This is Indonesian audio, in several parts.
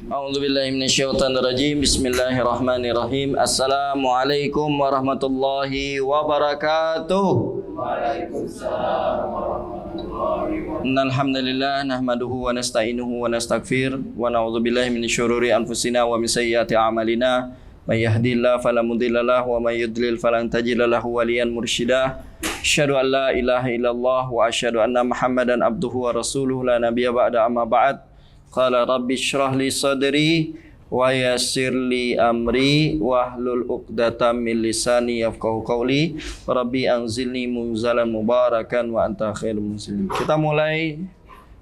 A'udzubillahi minasyaitonirrajim. Bismillahirrahmanirrahim. Assalamualaikum warahmatullahi wabarakatuh. Waalaikumsalam warahmatullahi wabarakatuh. Innal hamdalillah nahmaduhu wa nasta'inuhu wa nastaghfir wa na'udzubillahi min syururi anfusina wa min sayyiati a'malina. May yahdihillahu fala mudilla lahu wa may yudlil falan tajida lahu waliyan mursyida. Asyhadu an la ilaha illallah wa asyhadu anna Muhammadan abduhu wa rasuluhu la nabiyya ba'da amma ba'd. Qala rabbi shrah li sadri wa yassir li amri wahlul 'uqdatam min lisani yafqahu qawli. Rabbi anzilni munzalan mubarakan wa anta khairul munzilin. Kita mulai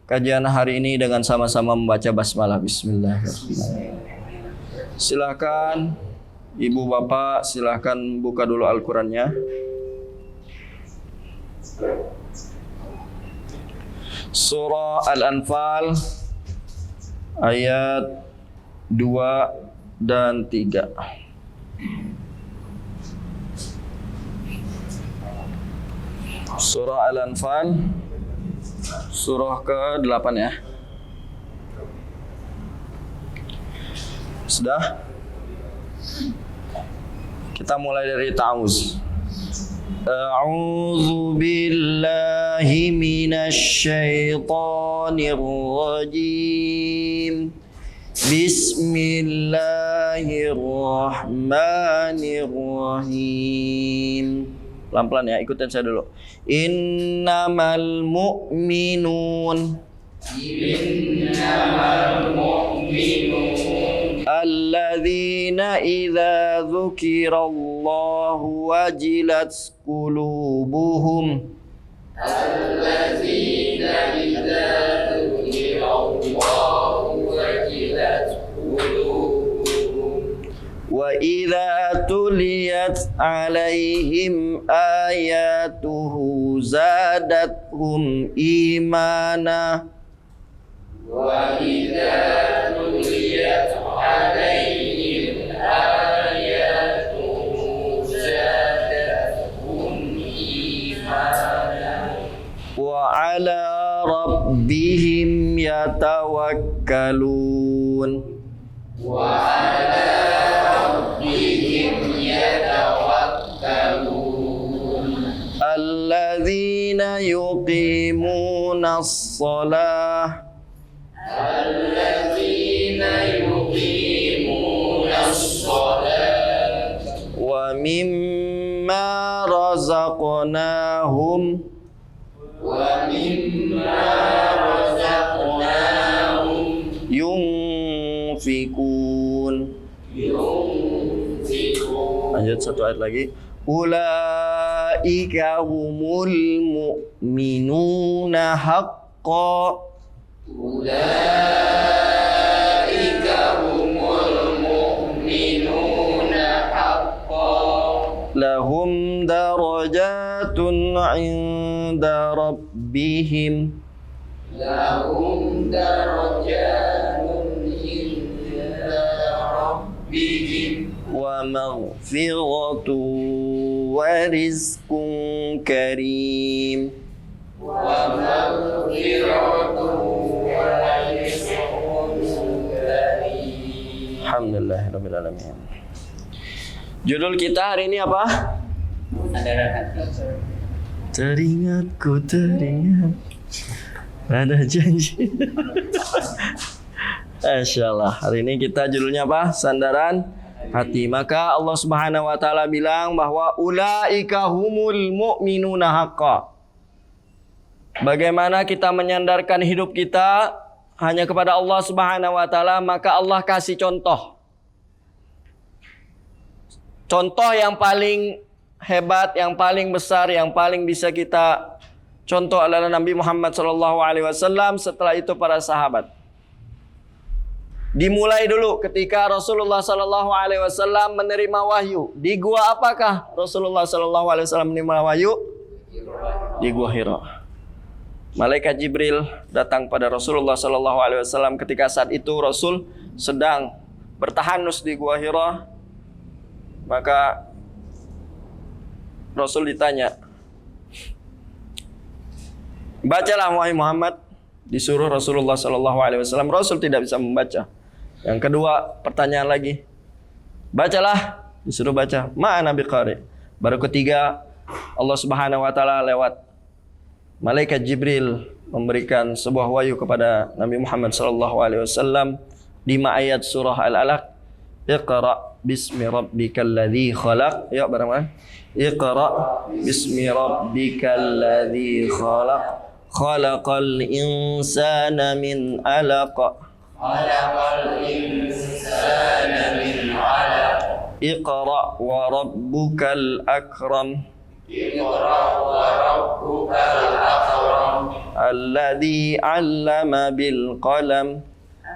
kajian hari ini dengan sama-sama membaca basmalah. Bismillahirrahmanirrahim. Silakan Ibu Bapak, silakan buka dulu Al-Qur'annya. Surah Al-Anfal ayat 2 dan 3. Surah Al-Anfal surah ke-8 ya. Sudah? Kita mulai dari ta'awuz. A'udzu billahi minasy syaithanir rajim. Bismillahirrahmanirrahim. Pelan-pelan ya, ikutin saya dulu. Innamal mu'minun alladzina idza dzukirallahu wajilat qulubuhum Alladzina idza dzukirallahu wajilat qulubuhum wa idza tuliyat alaihim ayatuhu zadatuhum imana wa idza tuliyat alaihim ayatuhu zadatuhum imana wa ala rabbihim yatawakkalun wa ala rabbihim yatawakkalun alladzina yuqimunas shalah alladzina yuqimunas sholata wa mimma razaqnahum wa mimma razaqnahum yunfikun. yunfiqun. Lanjut satu ayat lagi. Ulaika humul mu'minuna haqqan Ulaika humul mu'minuna haqqan lahum darajatun 'inda rabbihim lahum darajatun inda rabbihim wa maghfiratun wa rizqun karim. wa maghfiratun wa rizqun karim. Alhamdulillahirabbil alamin. Judul kita hari ini apa? Sandaran hati. Teringatku teringat ada janji. Insyaallah hari ini kita judulnya apa? Sandaran hati. Maka Allah Subhanahu wa taala bilang bahwa ulaika humul mu'minuna haqqan. Bagaimana kita menyandarkan hidup kita hanya kepada Allah Subhanahu wa taala, maka Allah kasih contoh. Contoh yang paling hebat, yang paling besar, yang paling bisa kita contoh adalah Nabi Muhammad SAW. Setelah itu para sahabat. Dimulai dulu ketika Rasulullah SAW menerima wahyu. Di gua apakah Rasulullah SAW menerima wahyu? Di gua Hira. Malaikat Jibril datang pada Rasulullah SAW ketika saat itu Rasul sedang bertahanus di gua Hira. Maka Rasul ditanya, bacalah wahai Muhammad. Disuruh Rasulullah SAW. Rasul tidak bisa membaca. Yang kedua, pertanyaan lagi. Bacalah, disuruh baca. Ma'ana biqari. Baru ketiga, Allah Subhanahu wa taala lewat malaikat Jibril memberikan sebuah wahyu kepada Nabi Muhammad sallallahu alaihi wasallam 5 ayat surah Al-Alaq. Iqra bismi rabbikal ladzi khalaq. Ya barang-barang. Iqra bismi rabbikal ladzi khalaq. Khalaqal insana min 'alaq. Khalaqal insana min 'alaq. Iqra wa rabbukal akram. Iqra wa rabbukal akram. Alladzi 'allama bil qalam.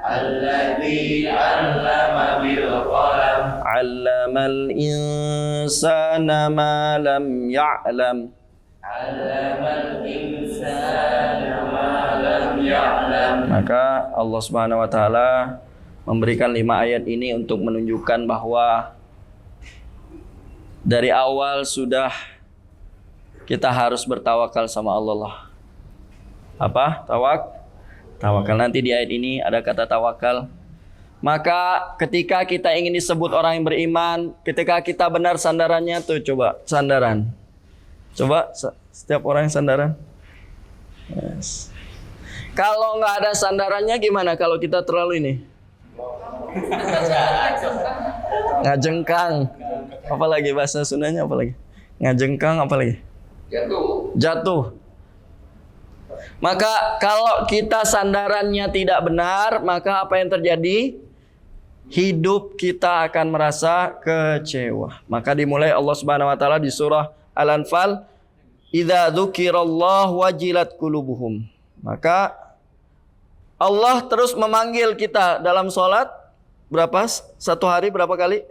Alladzi 'allama bil qalam. 'Allamal insana ma lam ya'lam. 'Allamal insana ma lam ya'lam. Maka Allah Subhanahu wa taala memberikan 5 ayat ini untuk menunjukkan bahwa dari awal sudah kita harus bertawakal sama Allah. Apa? Tawakal. Nanti di ayat ini ada kata tawakal. Maka ketika kita ingin disebut orang yang beriman, ketika kita benar sandarannya tuh coba sandaran. Coba setiap orang yang sandaran. Yes. Kalau nggak ada sandarannya gimana kalau kita terlalu ini? Ngajengkang. Apalagi bahasa Sundanya apalagi? Ngajengkang apalagi? Jatuh. Maka kalau kita sandarannya tidak benar, maka apa yang terjadi? Hidup kita akan merasa kecewa. Maka dimulai Allah Subhanahu wa taala di surah Al-Anfal, "Idza dzukirallahu wajilat qulubuhum." Maka Allah terus memanggil kita dalam sholat berapa? Satu hari berapa kali?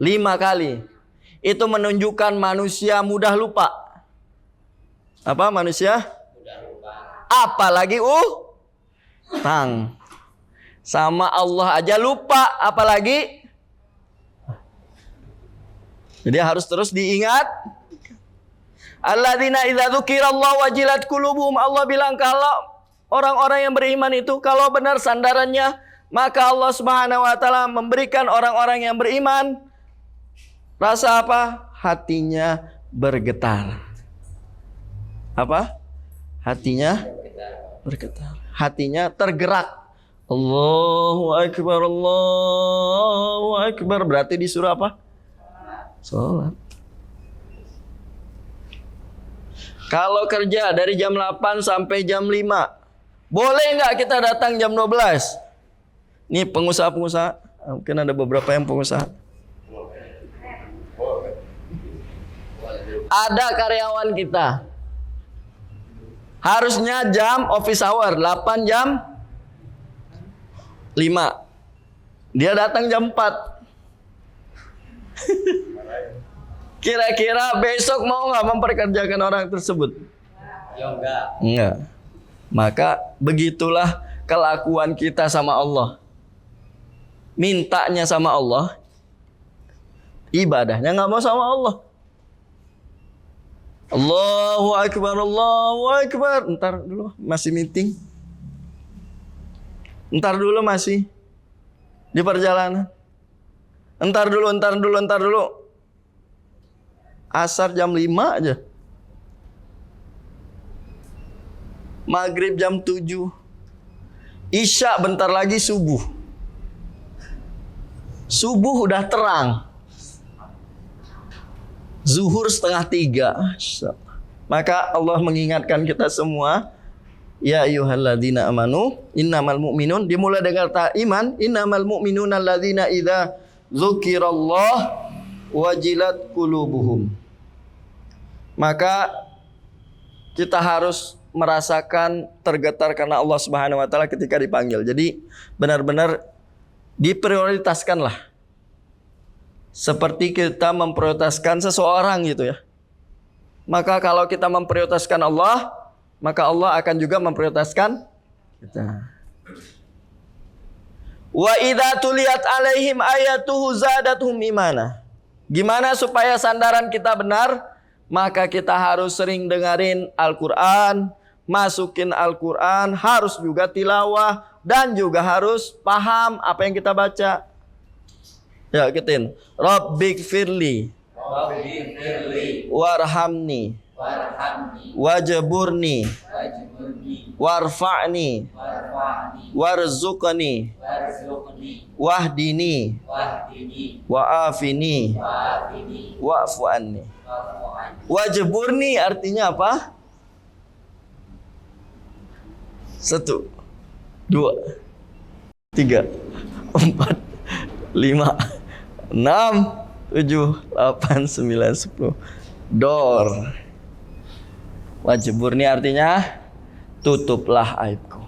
5 kali. Itu menunjukkan manusia mudah lupa. Apa manusia? Mudah lupa. Apalagi utang. Sama Allah aja lupa, apalagi. Jadi harus terus diingat. Alladzina idza dzukirallahu wajilat qulubuhum. Allah bilang kalau orang-orang yang beriman itu kalau benar sandarannya, maka Allah Subhanahu wa taala memberikan orang-orang yang beriman rasa apa? Hatinya bergetar. Apa? Hatinya bergetar. Hatinya tergerak. Allahu Akbar, Allahu Akbar. Berarti disuruh apa? Salat. Kalau kerja dari jam 8 sampai jam 5, boleh nggak kita datang jam 12? Nih pengusaha-pengusaha, mungkin ada beberapa yang pengusaha. Ada karyawan kita. Harusnya jam office hour 8 jam 5. Dia datang jam 4. Kira-kira besok mau nggak memperkerjakan orang tersebut? Ya enggak. Enggak. Maka begitulah kelakuan kita sama Allah. Mintanya sama Allah, ibadahnya nggak mau sama Allah. Allahu Akbar, Allahu Akbar. Ntar dulu masih meeting. Ntar dulu masih di perjalanan. Ntar dulu. Asar jam 5 aja. Maghrib jam 7. Isya bentar lagi subuh. Subuh udah terang. Zuhur 2:30. Maka Allah mengingatkan kita semua, ya ayyuhalladzina amanu innamal mu'minun, dimulai dengan kata iman, innamal mu'minuna alladzina idza dzukirallah wajilat qulubuhum. Maka kita harus merasakan tergetar karena Allah Subhanahu wa taala ketika dipanggil. Jadi benar-benar diprioritaskanlah. Seperti kita memprioritaskan seseorang gitu ya. Maka kalau kita memprioritaskan Allah, maka Allah akan juga memprioritaskan kita. Wa idza tuliyat alaihim ayatuhu zadatuhum imana. Gimana supaya sandaran kita benar? Maka kita harus sering dengerin Al-Quran, masukin Al-Quran, harus juga tilawah, dan juga harus paham apa yang kita baca. Ya, ikutin. Rabbik firli, Rabbi firli warhamni, warhamni wajburni, wajburni warfa'ni, warfa'ni warzuqni, warzuqni wahdini, wahdini wa'afini, wa'afini wa'fu anni. wa'fu'an. Wajburni artinya apa? 1, 2, 3, 4, 5, 6, 7, 8, 9, 10. Dor. Wajburni artinya tutuplah aibku.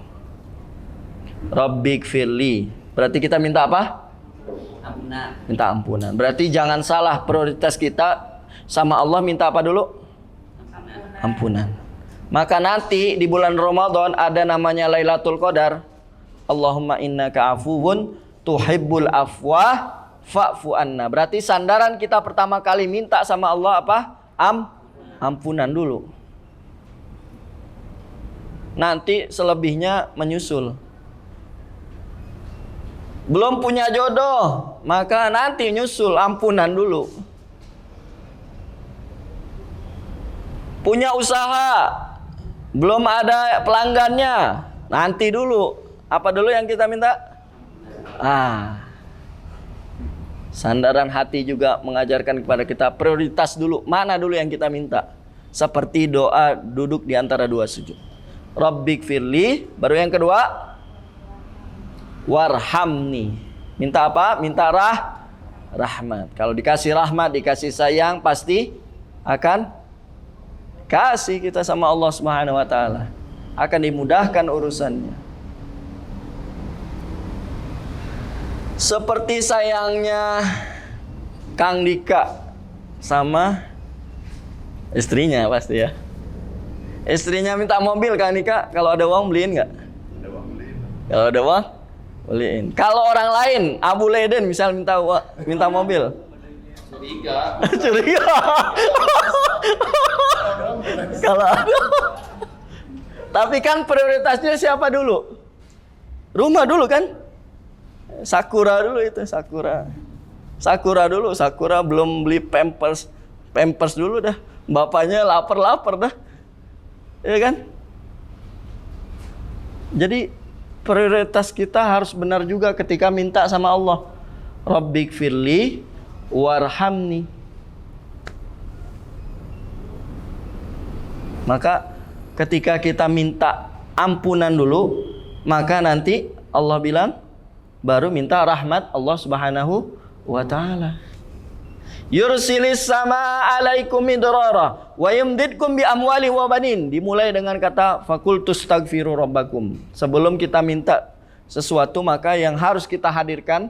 Rabbik firli. Berarti kita minta apa? Amna Minta ampunan. Berarti jangan salah, prioritas kita sama Allah minta apa dulu? Ampunan. Maka nanti di bulan Ramadan ada namanya Lailatul Qadar. Allahumma innaka afuwun tuhibbul afwa fa'fu anna. Berarti sandaran kita pertama kali minta sama Allah apa? Ampunan dulu. Nanti selebihnya menyusul. Belum punya jodoh, maka nanti nyusul ampunan dulu. Punya usaha, belum ada pelanggannya, nanti dulu. Apa dulu yang kita minta? Sandaran hati juga mengajarkan kepada kita prioritas dulu. Mana dulu yang kita minta? Seperti doa duduk di antara dua sujud. Rabbik firli, baru yang kedua warhamni. Minta apa? Minta rahmat. Kalau dikasih rahmat, dikasih sayang, pasti akan kasih kita sama Allah Subhanahu wa taala. Akan dimudahkan urusannya. Seperti sayangnya Kang Dika sama istrinya pasti ya. Istrinya minta mobil Kang Dika, kalau ada uang beliin nggak? Kalau ada uang beliin. Kalau orang lain, Abu Leden misal minta mobil. Curiga. Kalau ada. Tapi kan prioritasnya siapa dulu? Rumah dulu kan? Sakura dulu itu, Sakura. Sakura dulu, Sakura belum beli pampers. Pampers dulu dah. Bapaknya lapar dah. Ya kan? Jadi prioritas kita harus benar juga ketika minta sama Allah. Rabbik firli warhamni. Maka ketika kita minta ampunan dulu, maka nanti Allah bilang baru minta rahmat Allah Subhanahu wa taala. Yursilis sama alaikum midrara wa yumdidkum bi amwali wa banin. Dimulai dengan kata fakultus tagfiru rabbakum. Sebelum kita minta sesuatu, maka yang harus kita hadirkan,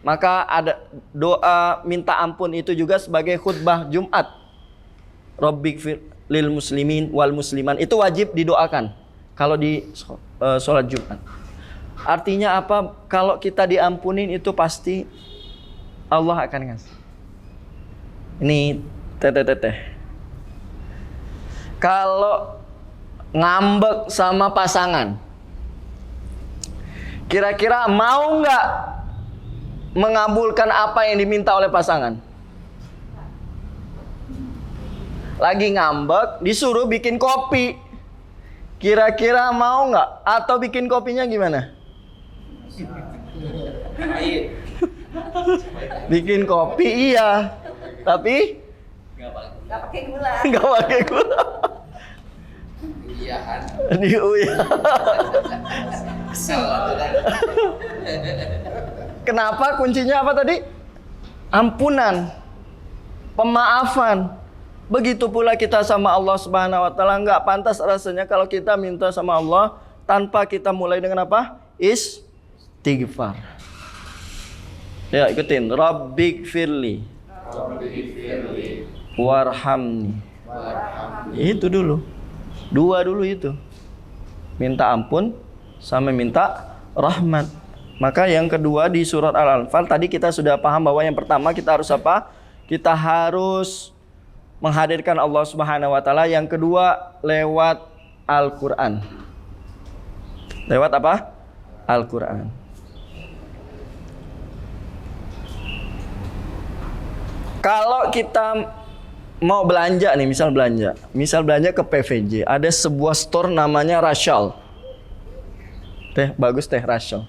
maka ada doa minta ampun itu juga sebagai khutbah Jumat. Rabbik fir lil muslimin wal musliman, itu wajib didoakan kalau di sholat Jumat. Artinya apa? Kalau kita diampunin itu pasti Allah akan ngasih. Ini teteh. Kalau ngambek sama pasangan, kira-kira mau nggak mengabulkan apa yang diminta oleh pasangan? Lagi ngambek, disuruh bikin kopi, kira-kira mau nggak? Atau bikin kopinya gimana? Bikin kopi iya, tapi Nggak pakai gula. nggak pakai gula. Iya kan. Kenapa? Kuncinya apa tadi? Ampunan, pemaafan. Begitu pula kita sama Allah Subhanahu wa taala. Enggak pantas rasanya kalau kita minta sama Allah tanpa kita mulai dengan apa? Istighfar. Ya, ikutin. Rabbik firli warhamni. Itu dulu. Dua dulu itu. Minta ampun sama minta rahmat. Maka yang kedua di surat Al-Anfal tadi kita sudah paham bahwa yang pertama kita harus apa? Kita harus menghadirkan Allah Subhanahu wa taala. Yang kedua lewat Al-Quran. Lewat apa? Al-Quran. Kalau kita mau belanja nih, misal belanja ke PVJ, ada sebuah store namanya Rashal. Teh bagus teh Rashal.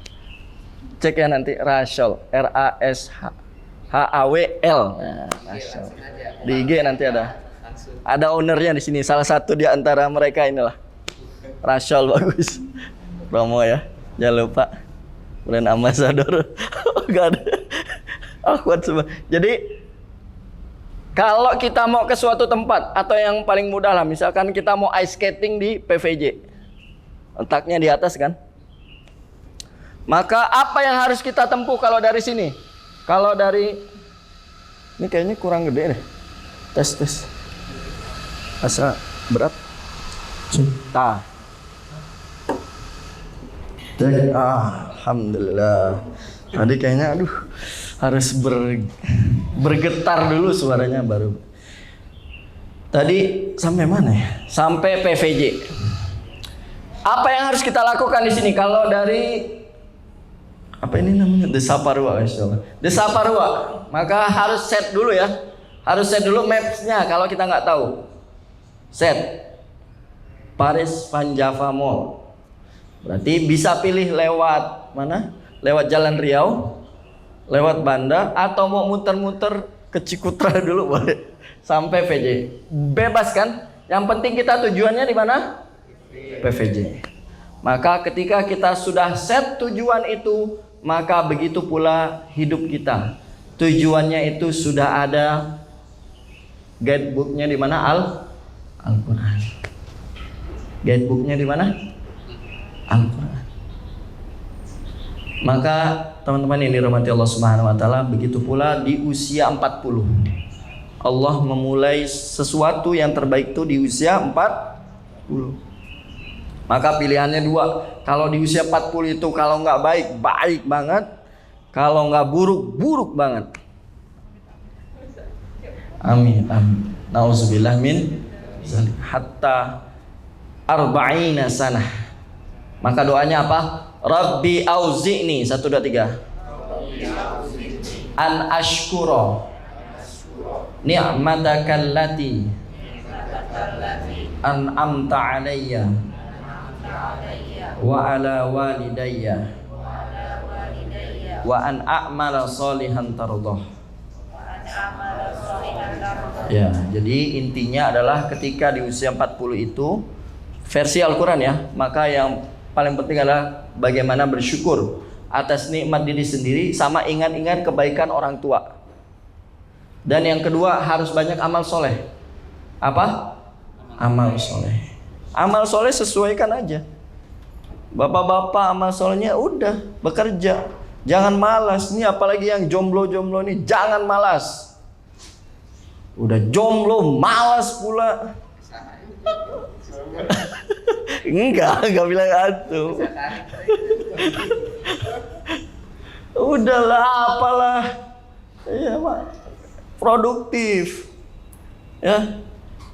Cek ya nanti Rashal, RASHAWL. Nah, Rashal. Di IG nanti ada. Ada ownernya di sini. Salah satu di antara mereka inilah. Rashal bagus. Promo ya. Jangan lupa. Brand ambassador. Gak ada. Kuat semua. Jadi kalau kita mau ke suatu tempat, atau yang paling mudah lah, misalkan kita mau ice skating di PVJ, letaknya di atas kan. Maka apa yang harus kita tempuh kalau dari sini? Kalau dari ini kayaknya kurang gede deh. Tes. Asa berat. Cinta. Alhamdulillah. Tadi kayaknya harus bergetar dulu suaranya baru. Tadi sampai mana ya? Sampai PVJ. Apa yang harus kita lakukan di sini? Kalau dari apa ini namanya? Desa Parua, insyaallah. Desa Parua, maka harus set dulu ya. Harus set dulu maps-nya kalau kita nggak tahu. Set Paris Van Java Mall. Berarti bisa pilih lewat mana? Lewat Jalan Riau, lewat Banda, atau mau muter-muter ke Cikutra dulu boleh sampai VJ. Bebas kan? Yang penting kita tujuannya di mana? PVJ. Maka ketika kita sudah set tujuan itu, maka begitu pula hidup kita. Tujuannya itu sudah ada guidebooknya di mana? Al-Quran. Guidebooknya di mana? Al-Quran. Maka teman-teman yang dirahmati Allah Subhanahu wa taala, begitu pula di usia 40. Allah memulai sesuatu yang terbaik itu di usia 40. Maka pilihannya dua. Kalau di usia 40 itu kalau nggak baik, baik banget. Kalau nggak buruk, buruk banget. Amin. Nauzubillah min hatta arba'ina sanah. Maka doanya apa? Rabbi auzi'ni 1 2 3 an ashkura ni'mataka allati an'amta alayya wa ala walidayya wa an a'mala salihan tardah. Ya, jadi intinya adalah ketika di usia 40 itu versi Al-Quran ya, maka yang paling penting adalah bagaimana bersyukur atas nikmat diri sendiri, sama ingat-ingat kebaikan orang tua. Dan yang kedua harus banyak amal soleh. Apa? Amal soleh. Amal soleh sesuaikan aja. Bapak-bapak amal solehnya udah bekerja. Jangan malas. Ini apalagi yang jomblo-jomblo nih, jangan malas. Udah jomblo malas pula. Enggak bilang itu. Udahlah, apalah. Iya, Pak. Produktif. Ya.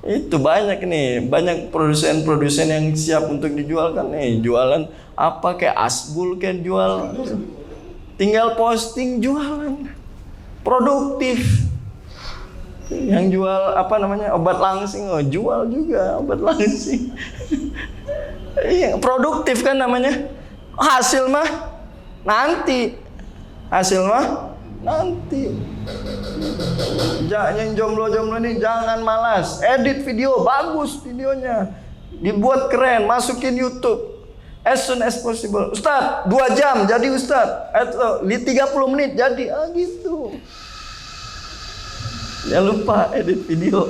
Itu banyak nih, banyak produsen-produsen yang siap untuk dijual kan nih, jualan apa kayak asbul kayak jual. Tinggal posting jualan. Produktif. Yang jual apa namanya? Obat langsing, jual juga obat langsing. Iya, produktif kan namanya. Hasil mah nanti. Hasil mah nanti. Yang jomblo-jomblo ini jangan malas. Edit video bagus videonya. Dibuat keren, masukin YouTube. As soon as possible. Ustaz, 2 jam jadi Ustaz. Atau 30 menit jadi. Gitu. Jangan lupa edit video.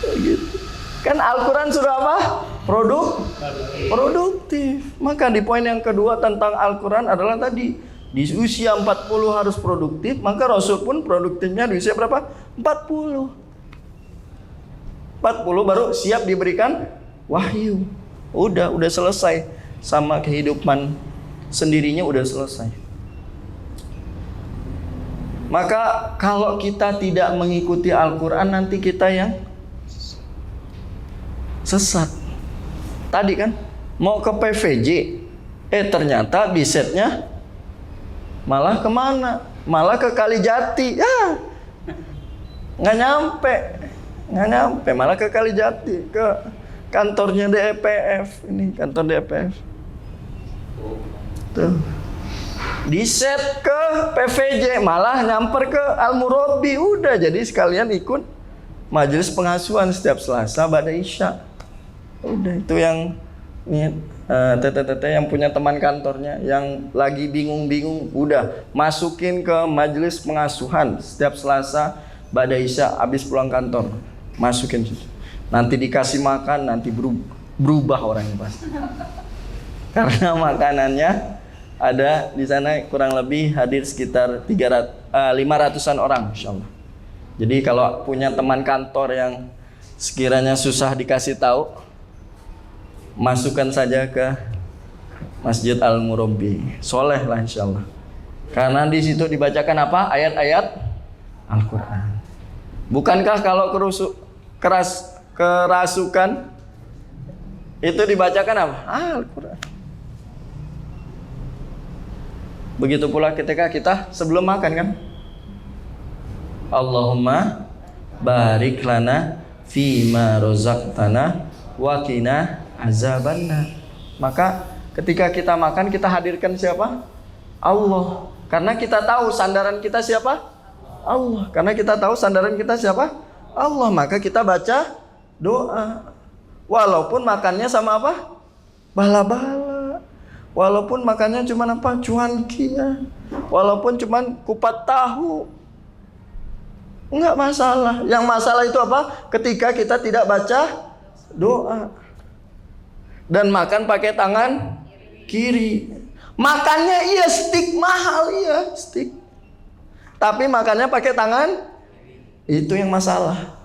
Gitu. Kan Al-Quran sudah apa? Produktif. Maka di poin yang kedua tentang Al-Quran adalah tadi, di usia 40 harus produktif. Maka Rasul pun produktifnya di usia berapa? 40 baru siap diberikan wahyu. Udah selesai. Sama kehidupan sendirinya udah selesai. Maka kalau kita tidak mengikuti Al-Quran, nanti kita yang sesat. Tadi kan mau ke PVJ, ternyata bisetnya malah kemana? Malah ke Kalijati. Ya, nggak nyampe, malah ke Kalijati, ke kantornya DPF. Ini kantor DPF. Tuh. Diset ke PVJ, malah nyamper ke Al-Murabi. Udah, jadi sekalian ikut majelis pengasuhan setiap Selasa ba'da Isya. Udah, itu yang tete-tete yang punya teman kantornya yang lagi bingung-bingung, udah masukin ke majelis pengasuhan setiap Selasa ba'da Isya habis pulang kantor. Masukin situ. Nanti dikasih makan, nanti berubah orangnya pasti. Karena makanannya ada di sana kurang lebih hadir sekitar 500-an orang, insyaallah. Jadi kalau punya teman kantor yang sekiranya susah dikasih tahu, masukkan saja ke Masjid Al-Murabi. Soleh lah insyaallah. Karena di situ dibacakan apa? Ayat-ayat Al-Quran. Bukankah kalau kerasukan itu dibacakan apa? Al-Quran. Begitu pula ketika kita sebelum makan kan, Allahumma barik lana fima rozaqtana wa qina azabannar. Maka ketika kita makan, kita hadirkan siapa? Allah. Karena kita tahu sandaran kita siapa? Allah. Karena kita tahu sandaran kita siapa? Allah. Maka kita baca doa. Walaupun makannya sama apa? Bala-bala. Walaupun makannya cuma apa? Cuanki ya. Walaupun cuma kupat tahu. Enggak masalah. Yang masalah itu apa? Ketika kita tidak baca doa. Dan makan pakai tangan kiri. Makannya iya stik mahal, iya stik. Tapi makannya pakai tangan, itu yang masalah.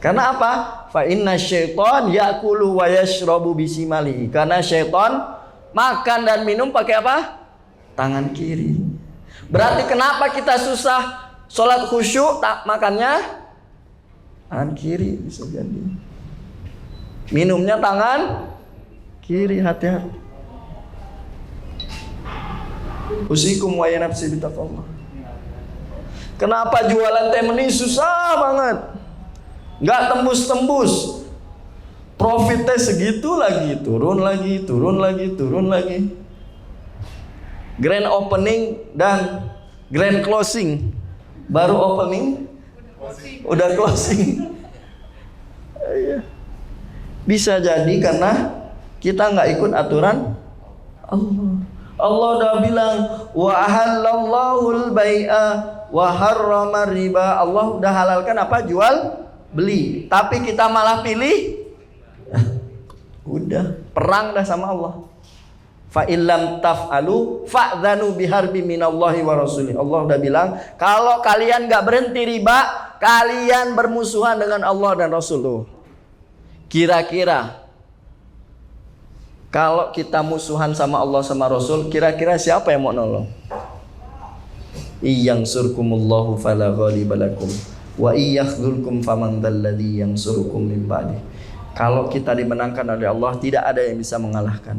Karena apa? Fa inna syaitan yakulu wa yashrabu bisimalihi. Karena syaitan makan dan minum pakai apa? Tangan kiri. Berarti kenapa kita susah sholat khusyuk, tak makannya tangan kiri bisa jadi. Minumnya tangan kiri, hati-hati. Usikum wa ya nafsi bitaqwallah. Kenapa jualan teh manis susah banget? Nggak tembus-tembus. Profitnya segitu lagi, turun lagi. Grand opening dan grand closing. Baru opening, udah closing. Bisa jadi karena kita nggak ikut aturan Allah. Allah udah bilang wa ahallallahu al-bai'a wa harrama riba. Allah udah halalkan apa? Jual beli. Tapi kita malah pilih udah perang dah sama Allah. Fa illam taf'alu fa'dzanu biharbi minallahi wa rasulih. Allah udah bilang kalau kalian nggak berhenti riba, kalian bermusuhan dengan Allah dan Rasul tuh. Kira-kira kalau kita musuhan sama Allah sama Rasul, kira-kira siapa yang mau nolong? Iyang surkumullahu fala ghalibalakum wa iyakhdzulkum faman dzalladzi yansurukum min ba'di. Kalau kita dimenangkan oleh Allah, tidak ada yang bisa mengalahkan.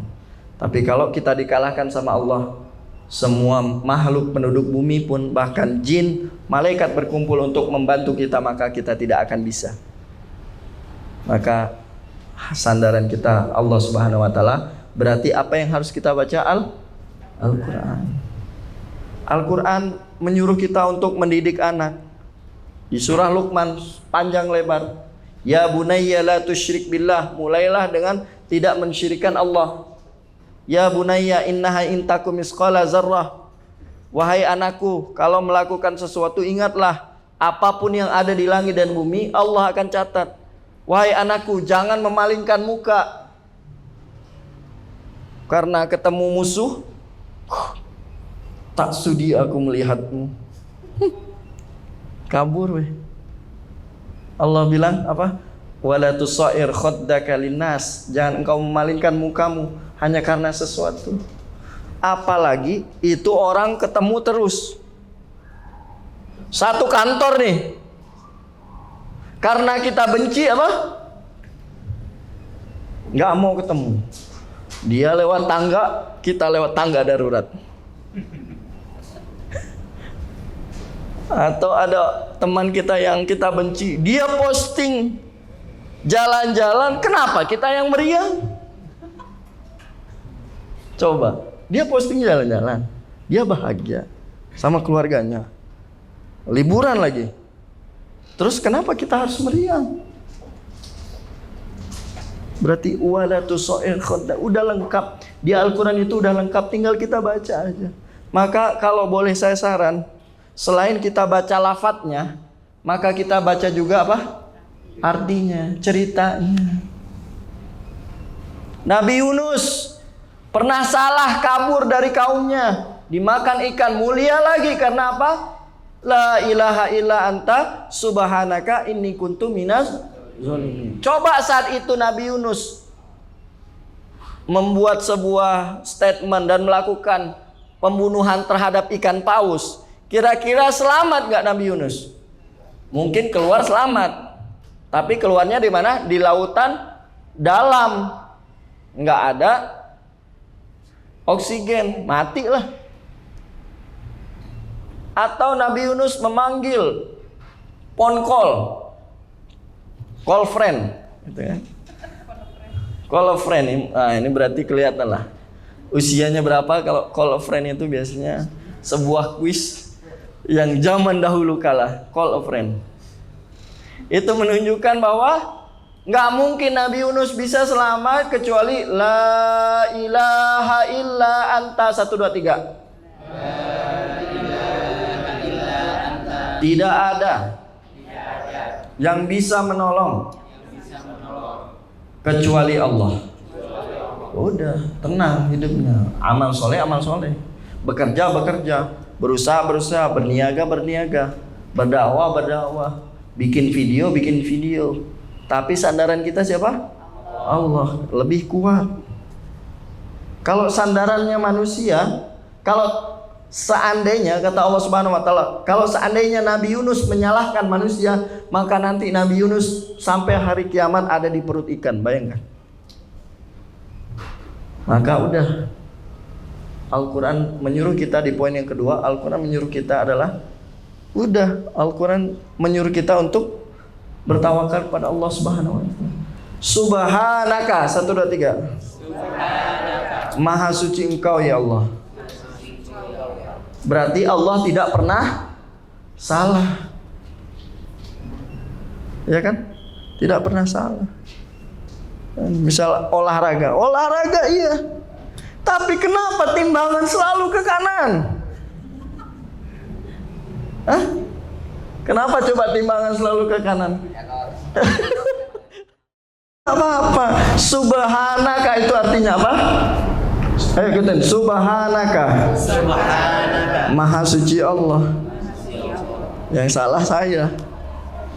Tapi kalau kita dikalahkan sama Allah, semua makhluk penduduk bumi pun, bahkan jin, malaikat berkumpul untuk membantu kita, maka kita tidak akan bisa. Maka sandaran kita Allah Subhanahu wa taala. Berarti apa yang harus kita baca? Al-Quran. Al-Quran menyuruh kita untuk mendidik anak. Di surah Luqman panjang lebar. Ya bunayya la tusyrik billah. Mulailah dengan tidak mensyirikan Allah. Ya bunayya innaha intakum misqala zarrah. Wahai anakku, kalau melakukan sesuatu ingatlah apapun yang ada di langit dan bumi Allah akan catat. Wahai anakku, jangan memalingkan muka karena ketemu musuh. Tak sudi aku melihatmu. Kabur weh. Allah bilang apa? Wala tusair khaddaka linnas. Jangan engkau memalingkan mukamu hanya karena sesuatu. Apalagi itu orang ketemu terus. Satu kantor nih. Karena kita benci apa? Nggak mau ketemu. Dia lewat tangga, kita lewat tangga darurat. Atau ada teman kita yang kita benci, dia posting jalan-jalan, kenapa kita yang meriang? Coba, dia posting jalan-jalan, dia bahagia sama keluarganya, liburan lagi. Terus kenapa kita harus meriang? Berarti udah lengkap. Di Al-Quran itu udah lengkap, tinggal kita baca aja. Maka kalau boleh saya saran, selain kita baca lafadznya, maka kita baca juga apa? Artinya, ceritanya. Nabi Yunus pernah salah kabur dari kaumnya, dimakan ikan, mulia lagi karena apa? La ilaha illa anta subhanaka inni kuntu minaz zalimin. Coba saat itu Nabi Yunus membuat sebuah statement dan melakukan pembunuhan terhadap ikan paus. Kira-kira selamat gak Nabi Yunus? Mungkin keluar selamat, tapi keluarnya di mana? Di lautan dalam, nggak ada oksigen, matilah. Atau Nabi Yunus memanggil call friend, gitu kan? Call friend, nah ini berarti kelihatan lah usianya berapa. Kalau call friend itu biasanya sebuah kuis yang zaman dahulu kala. Call a friend itu menunjukkan bahwa nggak mungkin Nabi Yunus bisa selamat kecuali la ilaha illa anta 1 2 3. Tidak ada yang bisa menolong kecuali Allah. Udah tenang hidupnya, amal soleh, bekerja, berusaha, berniaga, berdakwah, bikin video. Tapi sandaran kita siapa? Allah, lebih kuat. Kalau sandarannya manusia, kalau seandainya kata Allah Subhanahu wa taala, kalau seandainya Nabi Yunus menyalahkan manusia, maka nanti Nabi Yunus sampai hari kiamat ada di perut ikan, bayangkan. Maka udah, Al-Quran menyuruh kita di poin yang kedua, Al-Quran menyuruh kita adalah Al-Quran menyuruh kita untuk bertawakal pada Allah Subhanahu wa taala. Subhanaka 1 2 3. Subhanaka. Maha suci Engkau ya Allah. Berarti Allah tidak pernah salah. Ya kan? Tidak pernah salah. Misal olahraga iya. Tapi kenapa timbangan selalu ke kanan? Hah? Kenapa coba timbangan selalu ke kanan? Apa-apa. Subhanaka itu artinya apa? Ayo ikutin. Subhanaka. Maha suci Allah. Yang salah saya.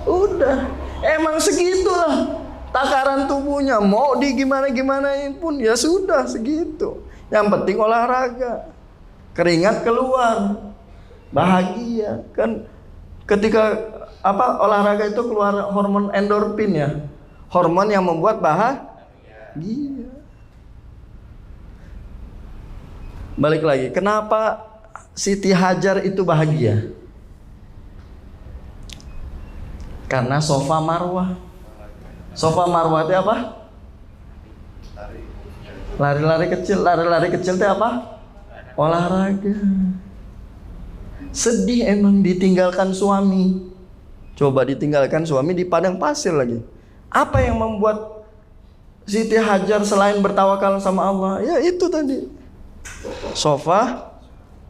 Udah. Emang segitulah takaran tubuhnya. Mau di gimana-gimanain pun ya sudah segitu. Yang penting olahraga. Keringat keluar. Bahagia. Kan ketika olahraga itu keluar hormon endorfin ya. Hormon yang membuat bahagia. Balik lagi, kenapa Siti Hajar itu bahagia? Karena Safa Marwah. Safa Marwah itu apa? Lari-lari kecil itu apa? Olahraga. Sedih emang ditinggalkan suami. Coba ditinggalkan suami di padang pasir lagi. Apa yang membuat Siti Hajar selain bertawakal sama Allah? Ya itu tadi, Safa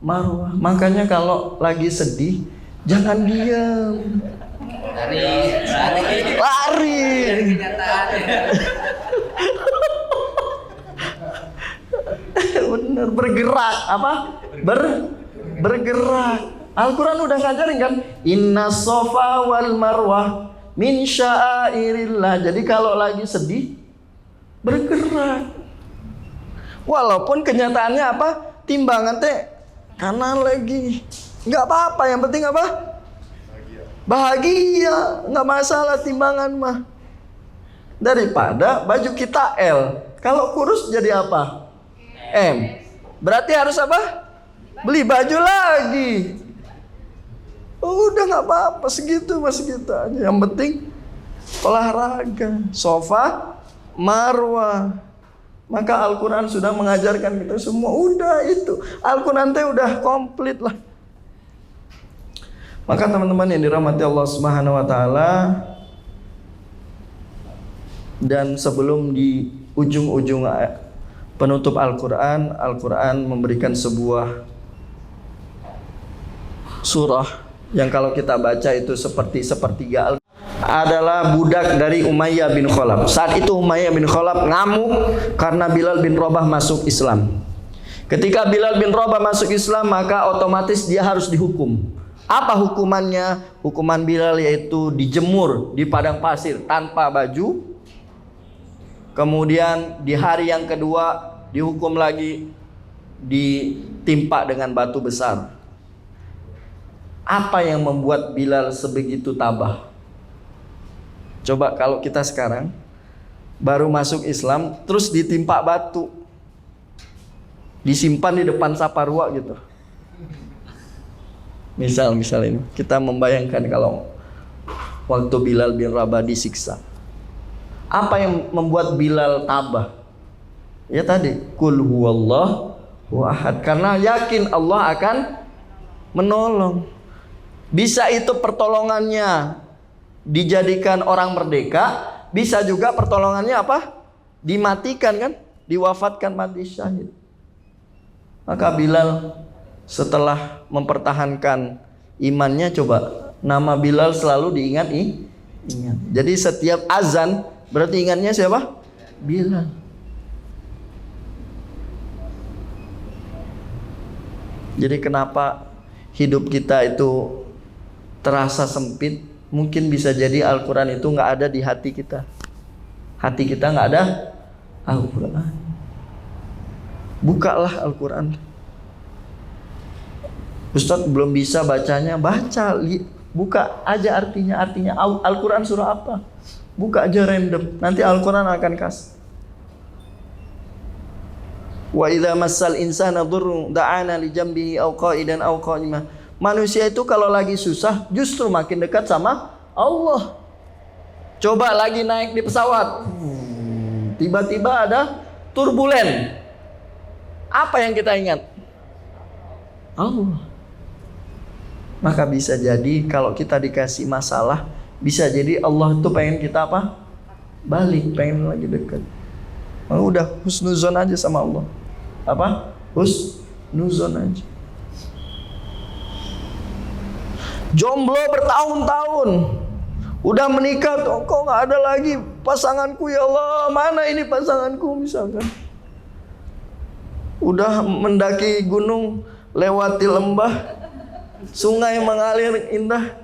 Marwah. Makanya kalau lagi sedih jangan diam. Lari. Bener, bergerak. Apa? Bergerak. Al-Quran udah ngajarin kan? Inna Safa wal Marwah min sya'airillah. Jadi kalau lagi sedih bergerak. Walaupun kenyataannya apa? Timbangan teh kanan lagi. Enggak apa-apa, yang penting apa? Bahagia, nggak masalah timbangan mah. Daripada baju kita L, kalau kurus jadi apa? M. Berarti harus apa? Beli baju lagi. Udah nggak apa-apa, segitu masih kita aja. Yang penting olahraga, sofa, marwah. Maka Al-Quran sudah mengajarkan kita semua. Udah itu, Al-Quran teh udah komplit lah. Maka teman-teman yang dirahmati Allah Subhanahu wa taala, dan sebelum di ujung-ujung penutup Al-Quran, Al-Quran memberikan sebuah surah yang kalau kita baca itu seperti sepertiga adalah budak dari Umayyah bin Khalaf. Saat itu Umayyah bin Khalaf ngamuk karena Bilal bin Rabah masuk Islam. Ketika Bilal bin Rabah masuk Islam, maka otomatis dia harus dihukum. Apa hukumannya? Hukuman Bilal yaitu dijemur di padang pasir tanpa baju. Kemudian di hari yang kedua dihukum lagi, ditimpa dengan batu besar. Apa yang membuat Bilal sebegitu tabah? Coba kalau kita sekarang baru masuk Islam terus ditimpa batu, disimpan di depan saparua gitu. Misal ini kita membayangkan kalau waktu Bilal bin Rabah disiksa. Apa yang membuat Bilal tabah? Ya tadi, Qul huwallahu ahad. Karena yakin Allah akan menolong. Bisa itu pertolongannya dijadikan orang merdeka, bisa juga pertolongannya apa? Dimatikan kan? Diwafatkan mati syahid. Maka Bilal setelah mempertahankan imannya, coba nama Bilal selalu diingat. Jadi setiap azan berarti ingatnya siapa? Bilal. Jadi kenapa hidup kita itu terasa sempit? Mungkin bisa jadi Al-Quran itu nggak ada di hati kita. Hati kita nggak ada Al-Quran. Bukalah Al-Quran. Ustadz belum bisa bacanya, baca, buka aja artinya. Al-Quran surah apa? Buka aja random, nanti Al-Quran akan kasih. Wa idza massal insana dhurrun da'ana li jambihi aw qa'idan aw qa'ima. Manusia itu kalau lagi susah justru makin dekat sama Allah. Coba lagi naik di pesawat, tiba-tiba ada turbulen. Apa yang kita ingat? Allah. Maka bisa jadi kalau kita dikasih masalah, bisa jadi Allah itu pengen kita apa? Balik, pengen lagi dekat. Udah husnuzon aja sama Allah. Apa? Husnuzon aja. Jomblo bertahun-tahun, udah menikah kok nggak ada lagi pasanganku, ya Allah, mana ini pasanganku misalkan. Udah mendaki gunung, lewati lembah, sungai mengalir indah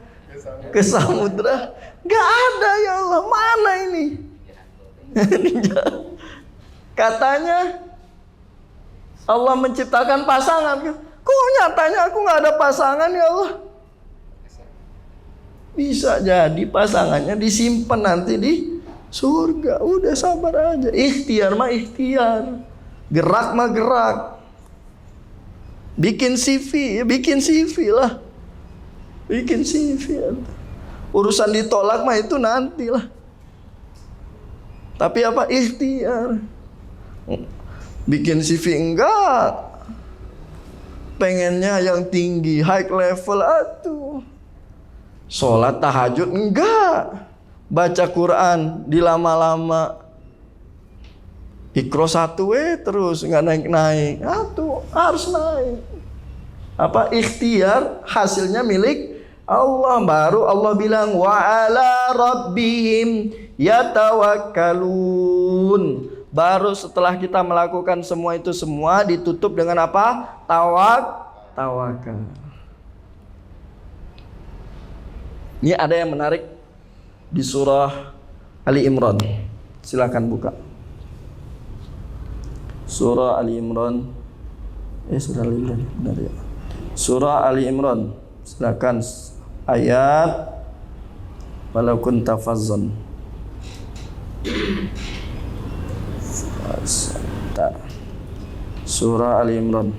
ke samudra, nggak ada, ya Allah, mana ini? Katanya Allah menciptakan pasangan, kok nyatanya aku nggak ada pasangan, ya Allah. Bisa jadi pasangannya disimpan nanti di surga. Udah sabar aja. Ikhtiar mah ikhtiar, gerak mah gerak. Bikin CV, bikin CV lah. Bikin CV. Urusan ditolak mah itu nantilah. Tapi apa? Ikhtiar. Bikin CV enggak. Pengennya yang tinggi, high level, atuh. Sholat tahajud enggak. Baca Quran dilama-lama. Iqra 1 terus enggak naik-naik. Atuh harus naik. Apa? Ikhtiar, hasilnya milik Allah. Baru Allah bilang wa ala rabbihim yatawakkalun. Baru setelah kita melakukan semua itu semua ditutup dengan apa? Tawakal. Ini ada yang menarik di surah Ali Imran. Silakan buka. Surah Ali Imran. Surah Ali Imran, benar ya. Surah Ali Imran. Silakan ayat walau kunta fazzan. Surah Ali Imran.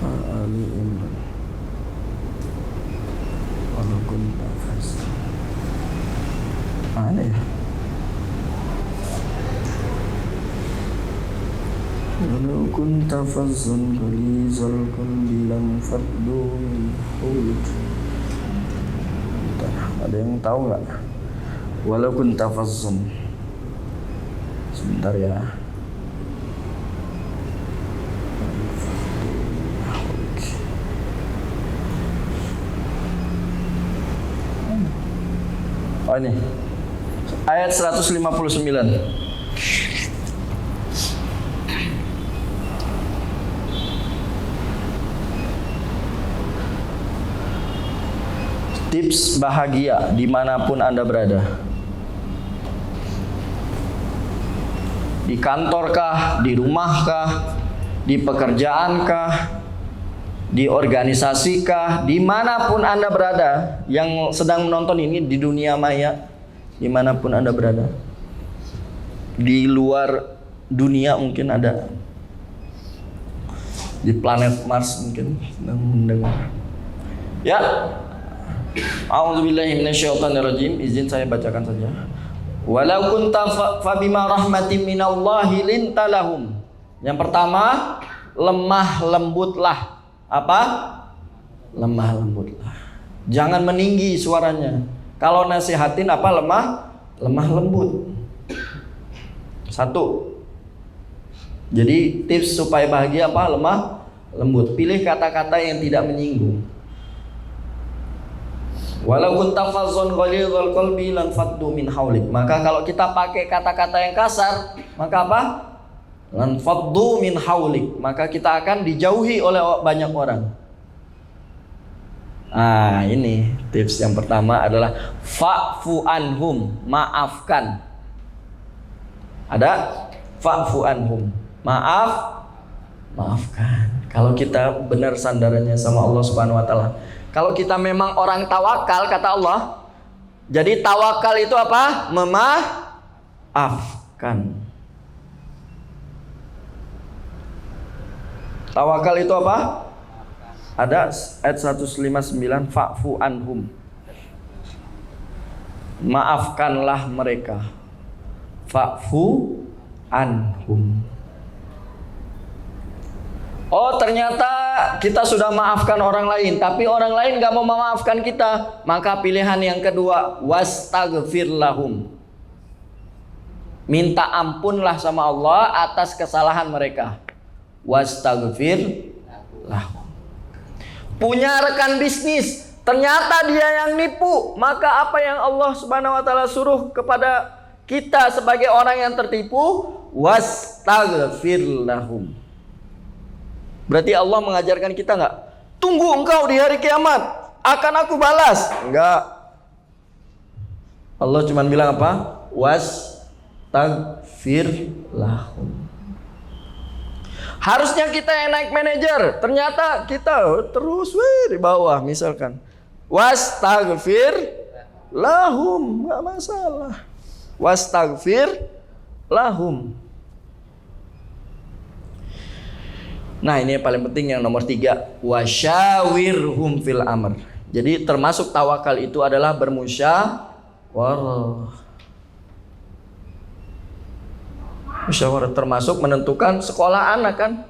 Ali Imran. Walau kunta fazzan. Mana ya? Walau kunta fazzan ghalizal qalbi lam faddu min hawlik. Ada yang tahu nggak? Walau kunta fazzan. Sebentar ya. Oh ini ayat 159. Tips bahagia dimanapun Anda berada. Di kantorkah, di rumahkah, di pekerjaankah, di organisasikah, dimanapun Anda berada, yang sedang menonton ini di dunia maya, dimanapun Anda berada. Di luar dunia mungkin ada, di planet Mars mungkin sedang mendengar. Ya, a'udzubillahi minasyaitonirrajim. Izin saya bacakan saja. Walau kunta fa bima rahmatin minallahi lintalahum. Yang pertama, lemah lembutlah. Apa? Lemah lembutlah. Jangan meninggi suaranya. Kalau nasihatin apa? Lemah lembut. Satu. Jadi tips supaya bahagia apa? Lemah lembut. Pilih kata-kata yang tidak menyinggung. Walau kunta fazzan ghalidhal qalbi lan faddu min haulik. Maka kalau kita pakai kata-kata yang kasar, maka apa? Lan faddu min haulik. Maka kita akan dijauhi oleh banyak orang. Ah, ini tips yang pertama adalah fa'fu anhum, maafkan. Ada fa'fu anhum, maafkan. Kalau kita benar sandarannya sama Allah Subhanahu wa taala. Kalau kita memang orang tawakal, kata Allah, jadi tawakal itu apa? Memaafkan. Tawakal itu apa? Ada ayat 159, fa'fu anhum. Maafkanlah mereka. Fa'fu anhum. Oh, ternyata kita sudah maafkan orang lain, tapi orang lain gak mau memaafkan kita. Maka pilihan yang kedua, wastaghfir lahum. Minta ampunlah sama Allah atas kesalahan mereka. Wastaghfir lahum. Punya rekan bisnis, ternyata dia yang nipu. Maka apa yang Allah Subhanahu wa taala suruh kepada kita sebagai orang yang tertipu? Wastaghfir lahum. Berarti Allah mengajarkan kita nggak? Tunggu engkau di hari kiamat, akan aku balas. Enggak. Allah cuma bilang apa? Wastaghfir lahum. Harusnya kita yang naik manajer, ternyata kita terus di bawah misalkan. Wastaghfir lahum, nggak masalah. Wastaghfir lahum. Nah, ini yang paling penting, yang nomor 3, wasyawirhum fil amr. Jadi termasuk tawakal itu adalah bermusyawarah. Musyawarah termasuk menentukan sekolah anak kan.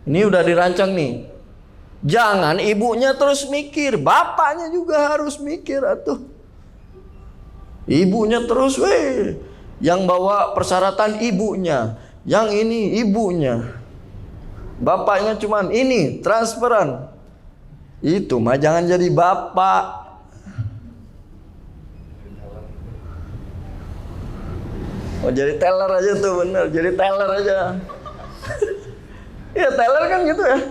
Ini udah dirancang nih. Jangan ibunya terus mikir, bapaknya juga harus mikir atuh. Ibunya terus yang bawa persyaratan ibunya, yang ini ibunya. Bapaknya cuman ini transferan. Itu mah jangan jadi bapak. Oh, jadi teller aja tuh, bener. Jadi teller aja. Ya teller kan gitu ya.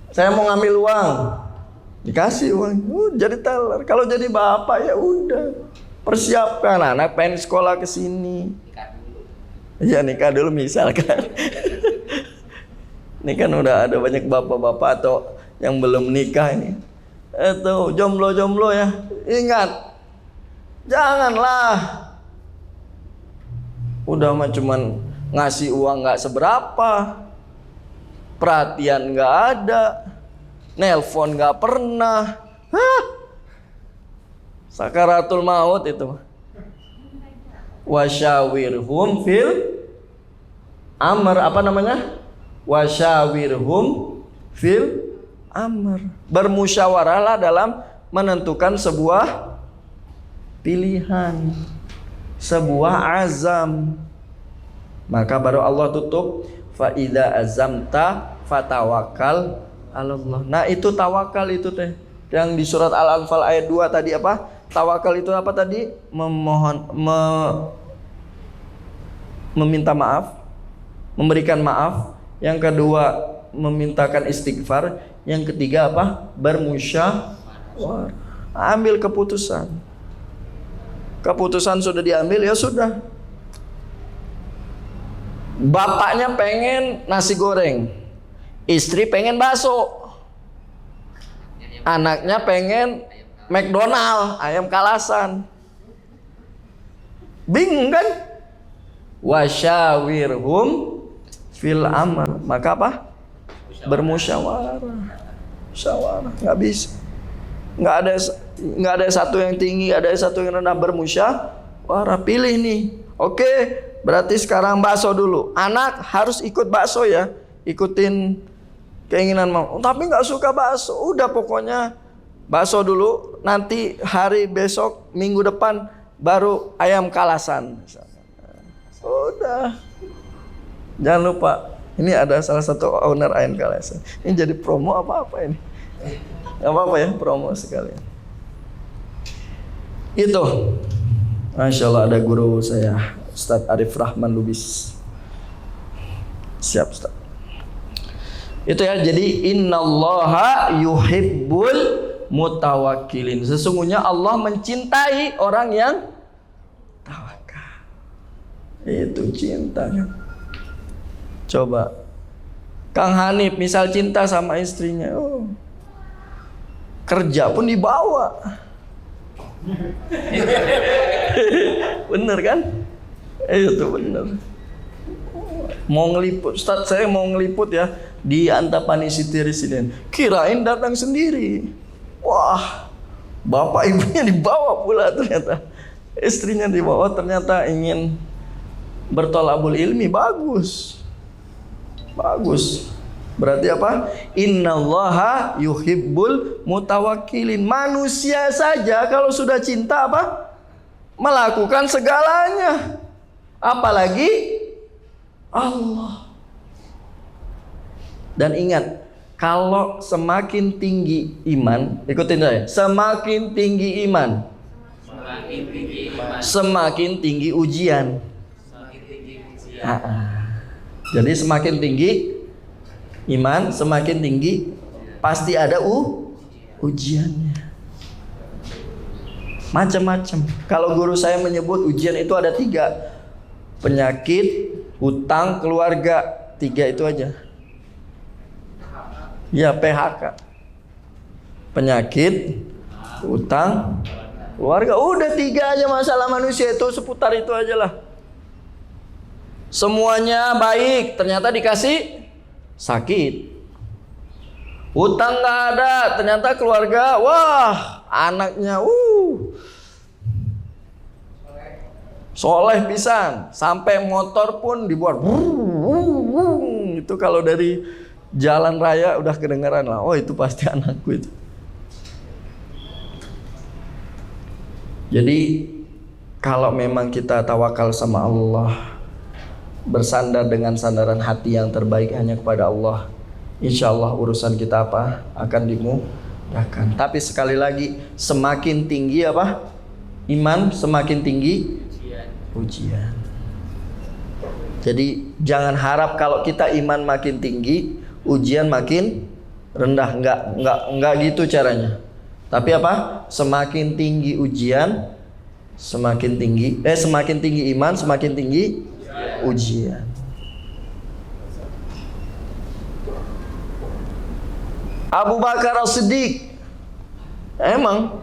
Saya mau ngambil uang, dikasih uang. Jadi teller. Kalau jadi bapak ya udah. Persiapkan anak pengen sekolah ke sini. Iya, nikah dulu misalkan. Ini kan udah ada banyak bapak-bapak atau yang belum nikah ini. Itu jomblo-jomblo ya, ingat, janganlah udah mah cuman ngasih uang nggak seberapa, perhatian nggak ada, nelpon nggak pernah. Hah? Sakaratul maut itu. Wasyawirhum fil amr, apa namanya? Wasyawirhum fil amr. Bermusyawarahlah dalam menentukan sebuah pilihan, sebuah azam. Maka baru Allah tutup, fa idza azamta fatawakkal 'alallah. Nah, itu tawakal itu teh. Yang di surat Al-Anfal ayat 2 tadi apa? Tawakal itu apa tadi? Meminta maaf, memberikan maaf. Yang kedua, memintakan istighfar. Yang ketiga apa? Bermusyawarah. Ambil keputusan. Keputusan sudah diambil, ya sudah. Bapaknya pengen nasi goreng, istri pengen bakso, anaknya pengen McDonald, ayam kalasan. Bingung kan? Wasyawirhum fil amr. Maka apa? Bermusyawarah. Musyawarah. Nggak bisa. Nggak ada satu yang tinggi, ada satu yang rendah. Bermusyawarah. Pilih nih. Oke, berarti sekarang bakso dulu. Anak harus ikut bakso ya. Ikutin keinginan mau. Tapi nggak suka bakso. Udah pokoknya bakso dulu. Nanti hari besok, minggu depan baru ayam kalasan. Udah. Jangan lupa. Ini ada salah satu owner ayam kalasan. Ini jadi promo apa ini? Gak apa-apa ya, promo sekalian. Itu. Masya Allah, ada guru saya, Ustadz Arif Rahman Lubis. Siap, Ustadz. Itu ya, jadi innallaha yuhibbul mutawakkilin. Sesungguhnya Allah mencintai orang yang tawakal. Itu cinta kan. Coba Kang Hanif misal cinta sama istrinya, kerja pun dibawa. Bener kan? Itu bener. Mau ngeliput, Ustadz saya mau ngeliput ya di Antapani City Resident. Kirain datang sendiri. Wah, bapak ibunya dibawa pula ternyata. Istrinya dibawa, ternyata ingin bertolabul ilmi. Bagus. Bagus. Berarti apa? Innallaha yuhibbul mutawakkilin. Manusia saja kalau sudah cinta apa? Melakukan segalanya. Apalagi Allah. Dan ingat, kalau semakin tinggi iman, ikutin saya. Semakin tinggi iman, semakin tinggi ujian. Jadi semakin tinggi iman, semakin tinggi pasti ada ujiannya. Macam-macam. Kalau guru saya menyebut ujian itu ada 3. Penyakit, hutang, keluarga. 3 itu aja. Ya, PHK. Penyakit, hutang, keluarga. Udah 3 aja masalah manusia itu, seputar itu aja lah. Semuanya baik, ternyata dikasih sakit. Hutang nggak ada, ternyata keluarga, wah, anaknya, soleh pisan, sampai motor pun dibuat, itu kalau dari jalan raya udah kedengeran lah, oh itu pasti anakku itu. Jadi kalau memang kita tawakal sama Allah, bersandar dengan sandaran hati yang terbaik hanya kepada Allah, insya Allah urusan kita apa akan dimudahkan. Tapi sekali lagi, semakin tinggi apa iman, semakin tinggi ujian. Jadi jangan harap kalau kita iman makin tinggi, ujian makin rendah. Enggak gitu caranya. Tapi apa? Semakin tinggi ujian, semakin tinggi iman, semakin tinggi ujian. Abu Bakar As-Siddiq Emang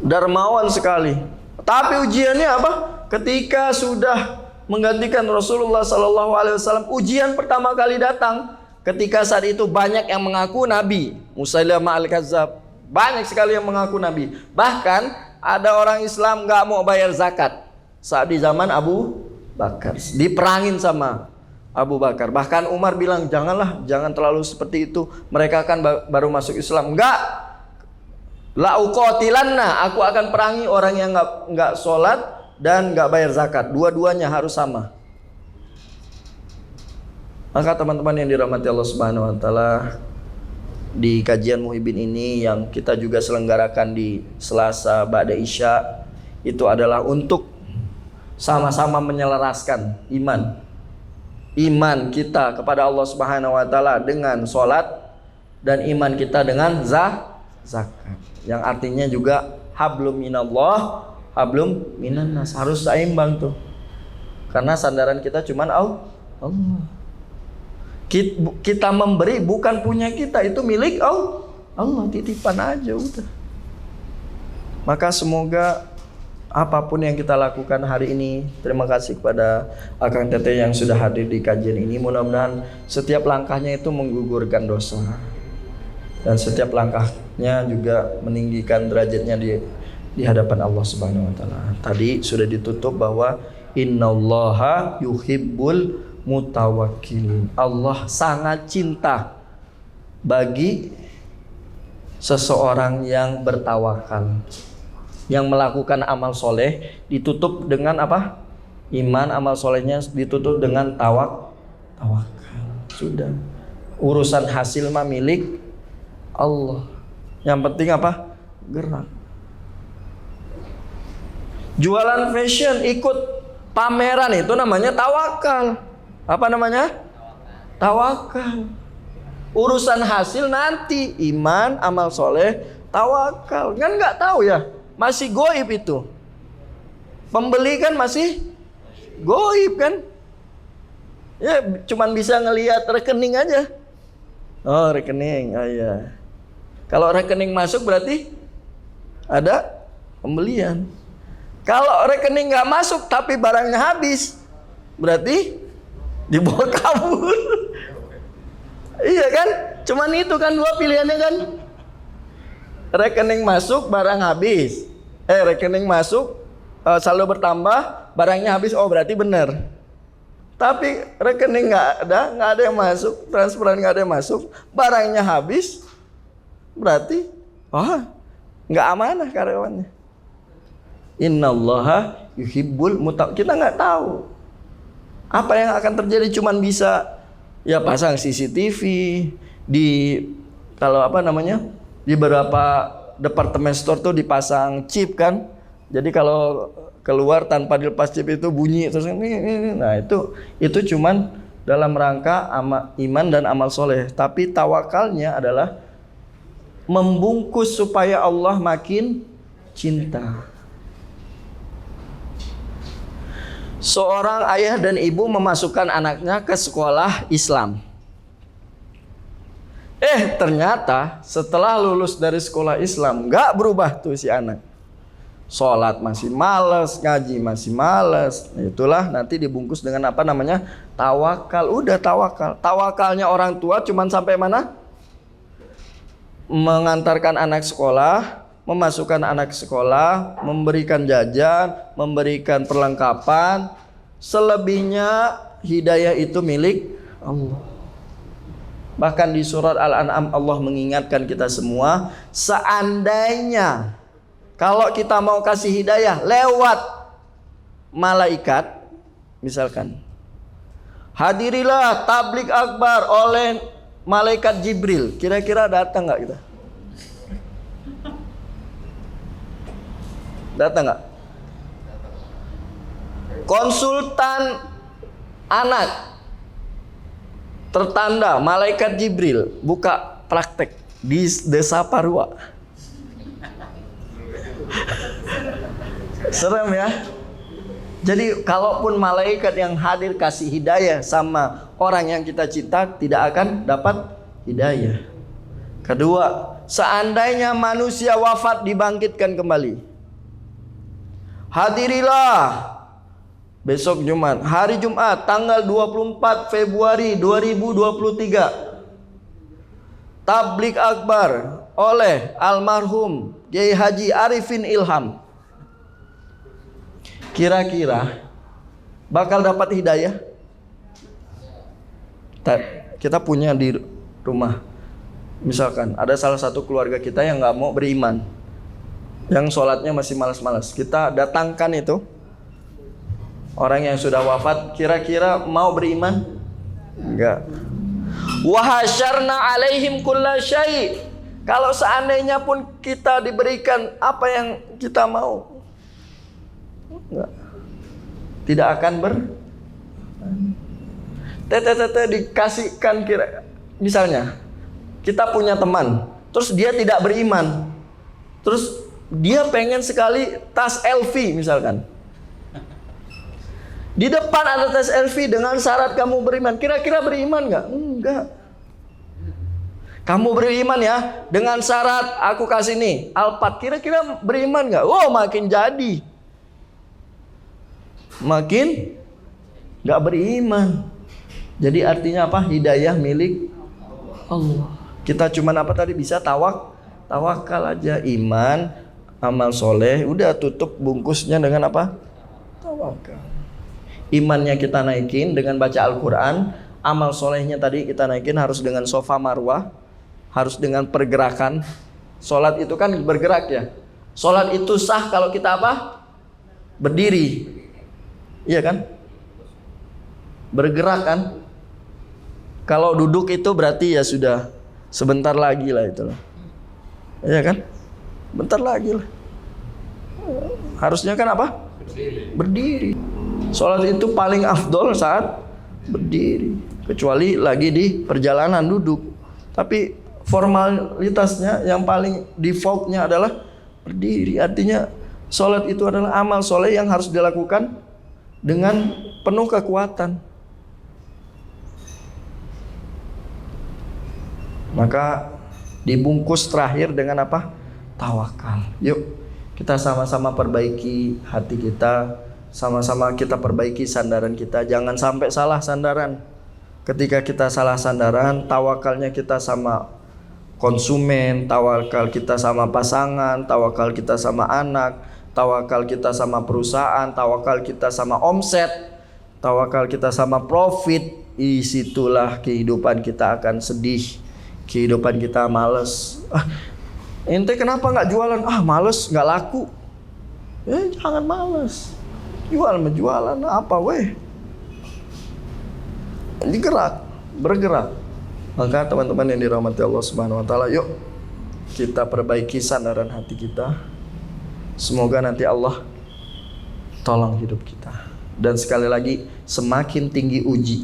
dermawan sekali. Tapi ujiannya apa? Ketika sudah menggantikan Rasulullah SAW, ujian pertama kali datang. Ketika saat itu banyak yang mengaku Nabi. Musailamah al-Kadzdzab, banyak sekali yang mengaku Nabi. Bahkan ada orang Islam nggak mau bayar zakat saat di zaman Abu Bakar, diperangin sama Abu Bakar. Bahkan Umar bilang, jangan terlalu seperti itu, mereka kan baru masuk Islam. Enggak, la uqatilanna, aku akan perangi orang yang enggak sholat dan enggak bayar zakat. Dua-duanya harus sama. Maka teman-teman yang dirahmati Allah Subhanahu wa taala, di kajian Muhibin ini yang kita juga selenggarakan di Selasa ba'da Isya, itu adalah untuk sama-sama menyelaraskan iman kita kepada Allah Subhanahu wa taala dengan sholat, dan iman kita dengan zakat, yang artinya juga hablum minallah, hablum minannas. Harus seimbang tuh, karena sandaran kita cuman Allah. Kita memberi bukan punya kita, itu milik Allah, titipan aja udah. Maka semoga apapun yang kita lakukan hari ini, terima kasih kepada Akang Teteh yang sudah hadir di kajian ini. Mudah-mudahan setiap langkahnya itu menggugurkan dosa, dan setiap langkahnya juga meninggikan derajatnya di hadapan Allah Subhanahu wa taala. Tadi sudah ditutup bahwa innallaha yuhibbul mutawakkilin. Allah sangat cinta bagi seseorang yang bertawakal, yang melakukan amal soleh. Ditutup dengan apa? Iman. Amal solehnya ditutup dengan tawakal. Sudah, urusan hasil mah milik Allah. Yang penting apa? Gerak. Jualan fashion, ikut pameran, itu namanya tawakal. Apa namanya? Tawakal. Urusan hasil nanti, iman, amal soleh, tawakal. Kan nggak tahu ya, masih goib itu. Pembeli kan masih goib kan? Ya cuman bisa ngelihat rekening aja. Oh rekening, oh iya. Kalau rekening masuk berarti ada pembelian. Kalau rekening nggak masuk tapi barangnya habis, berarti dibawa kabur. Iya kan? Cuman itu kan dua pilihannya kan. Rekening masuk, barang habis. Rekening masuk, saldo bertambah, barangnya habis. Oh berarti benar. Tapi rekening nggak ada yang masuk, transferan nggak ada yang masuk, barangnya habis, berarti nggak amanah karyawannya. Innallaha yuhibbul mutawakkilin. Kita nggak tahu apa yang akan terjadi, cuman bisa ya pasang CCTV di, kalau apa namanya, di beberapa departemen store tuh dipasang chip kan. Jadi kalau keluar tanpa dilepas chip itu bunyi terus ini. Nah, itu cuman dalam rangka iman dan amal soleh. Tapi tawakalnya adalah membungkus supaya Allah makin cinta. Seorang ayah dan ibu memasukkan anaknya ke sekolah Islam. Ternyata setelah lulus dari sekolah Islam gak berubah tuh si anak. Sholat masih males, ngaji masih males. Itulah nanti dibungkus dengan apa namanya? Tawakal. Udah tawakal. Tawakalnya orang tua cuman sampai mana? Mengantarkan anak sekolah, memasukkan anak sekolah, memberikan jajan, memberikan perlengkapan. Selebihnya hidayah itu milik Allah. Bahkan di surat Al-An'am Allah mengingatkan kita semua, seandainya kalau kita mau kasih hidayah lewat malaikat, misalkan hadirilah tablik akbar oleh malaikat Jibril, kira-kira datang nggak kita? Datang nggak? Konsultan anak tertanda malaikat Jibril buka praktek di Desa Parua. Serem ya. Jadi kalaupun malaikat yang hadir kasih hidayah sama orang yang kita cinta, tidak akan dapat hidayah. Kedua, seandainya manusia wafat dibangkitkan kembali, hadirilah besok Jumat, hari Jumat tanggal 24 Februari 2023, tablik akbar oleh almarhum Kiai Haji Arifin Ilham. Kira-kira bakal dapat hidayah? Kita punya di rumah, misalkan ada salah satu keluarga kita yang nggak mau beriman, yang sholatnya masih malas-malas. Kita datangkan itu orang yang sudah wafat, kira-kira mau beriman? Enggak. Wahasyarna alaihim kulla syai'. Kalau seandainya pun kita diberikan apa yang kita mau, enggak, tidak akan dikasihkan. Misalnya kita punya teman, terus dia tidak beriman, terus dia pengen sekali tas LV misalkan. Di depan ada tas LV dengan syarat kamu beriman. Kira-kira beriman nggak? Enggak. Kamu beriman ya dengan syarat aku kasih nih Alphard. Kira-kira beriman nggak? Oh, makin jadi, makin nggak beriman. Jadi artinya apa? Hidayah milik Allah. Kita cuman apa tadi bisa tawakal aja, iman, amal soleh, udah tutup bungkusnya dengan apa? Tawakal. Imannya kita naikin dengan baca Al-Quran, amal solehnya tadi kita naikin harus dengan sofa marwah, harus dengan pergerakan. Sholat itu kan bergerak ya. Sholat itu sah kalau kita apa? Berdiri, iya kan? Bergerak kan? Kalau duduk itu berarti ya sudah sebentar lagi lah itu lah. Iya kan? Bentar lagi lah. Harusnya kan apa? Berdiri. Sholat itu paling afdol saat berdiri. Kecuali lagi di perjalanan duduk. Tapi formalitasnya yang paling defaultnya adalah berdiri. Artinya sholat itu adalah amal soleh yang harus dilakukan dengan penuh kekuatan. Maka dibungkus terakhir dengan apa? Tawakal. Yuk kita sama-sama perbaiki hati kita, sama-sama kita perbaiki sandaran kita. Jangan sampai salah sandaran. Ketika kita salah sandaran, tawakalnya kita sama konsumen, tawakal kita sama pasangan, tawakal kita sama anak, tawakal kita sama perusahaan, tawakal kita sama omset, tawakal kita sama profit. Disitulah kehidupan kita akan sedih. Kehidupan kita males. Ente kenapa nggak jualan? Males, nggak laku. Jangan males. Jualan apa weh? Bergerak. Maka teman-teman yang dirahmati Allah Subhanahu wa taala, yuk kita perbaiki sandaran hati kita. Semoga nanti Allah tolong hidup kita. Dan sekali lagi, semakin tinggi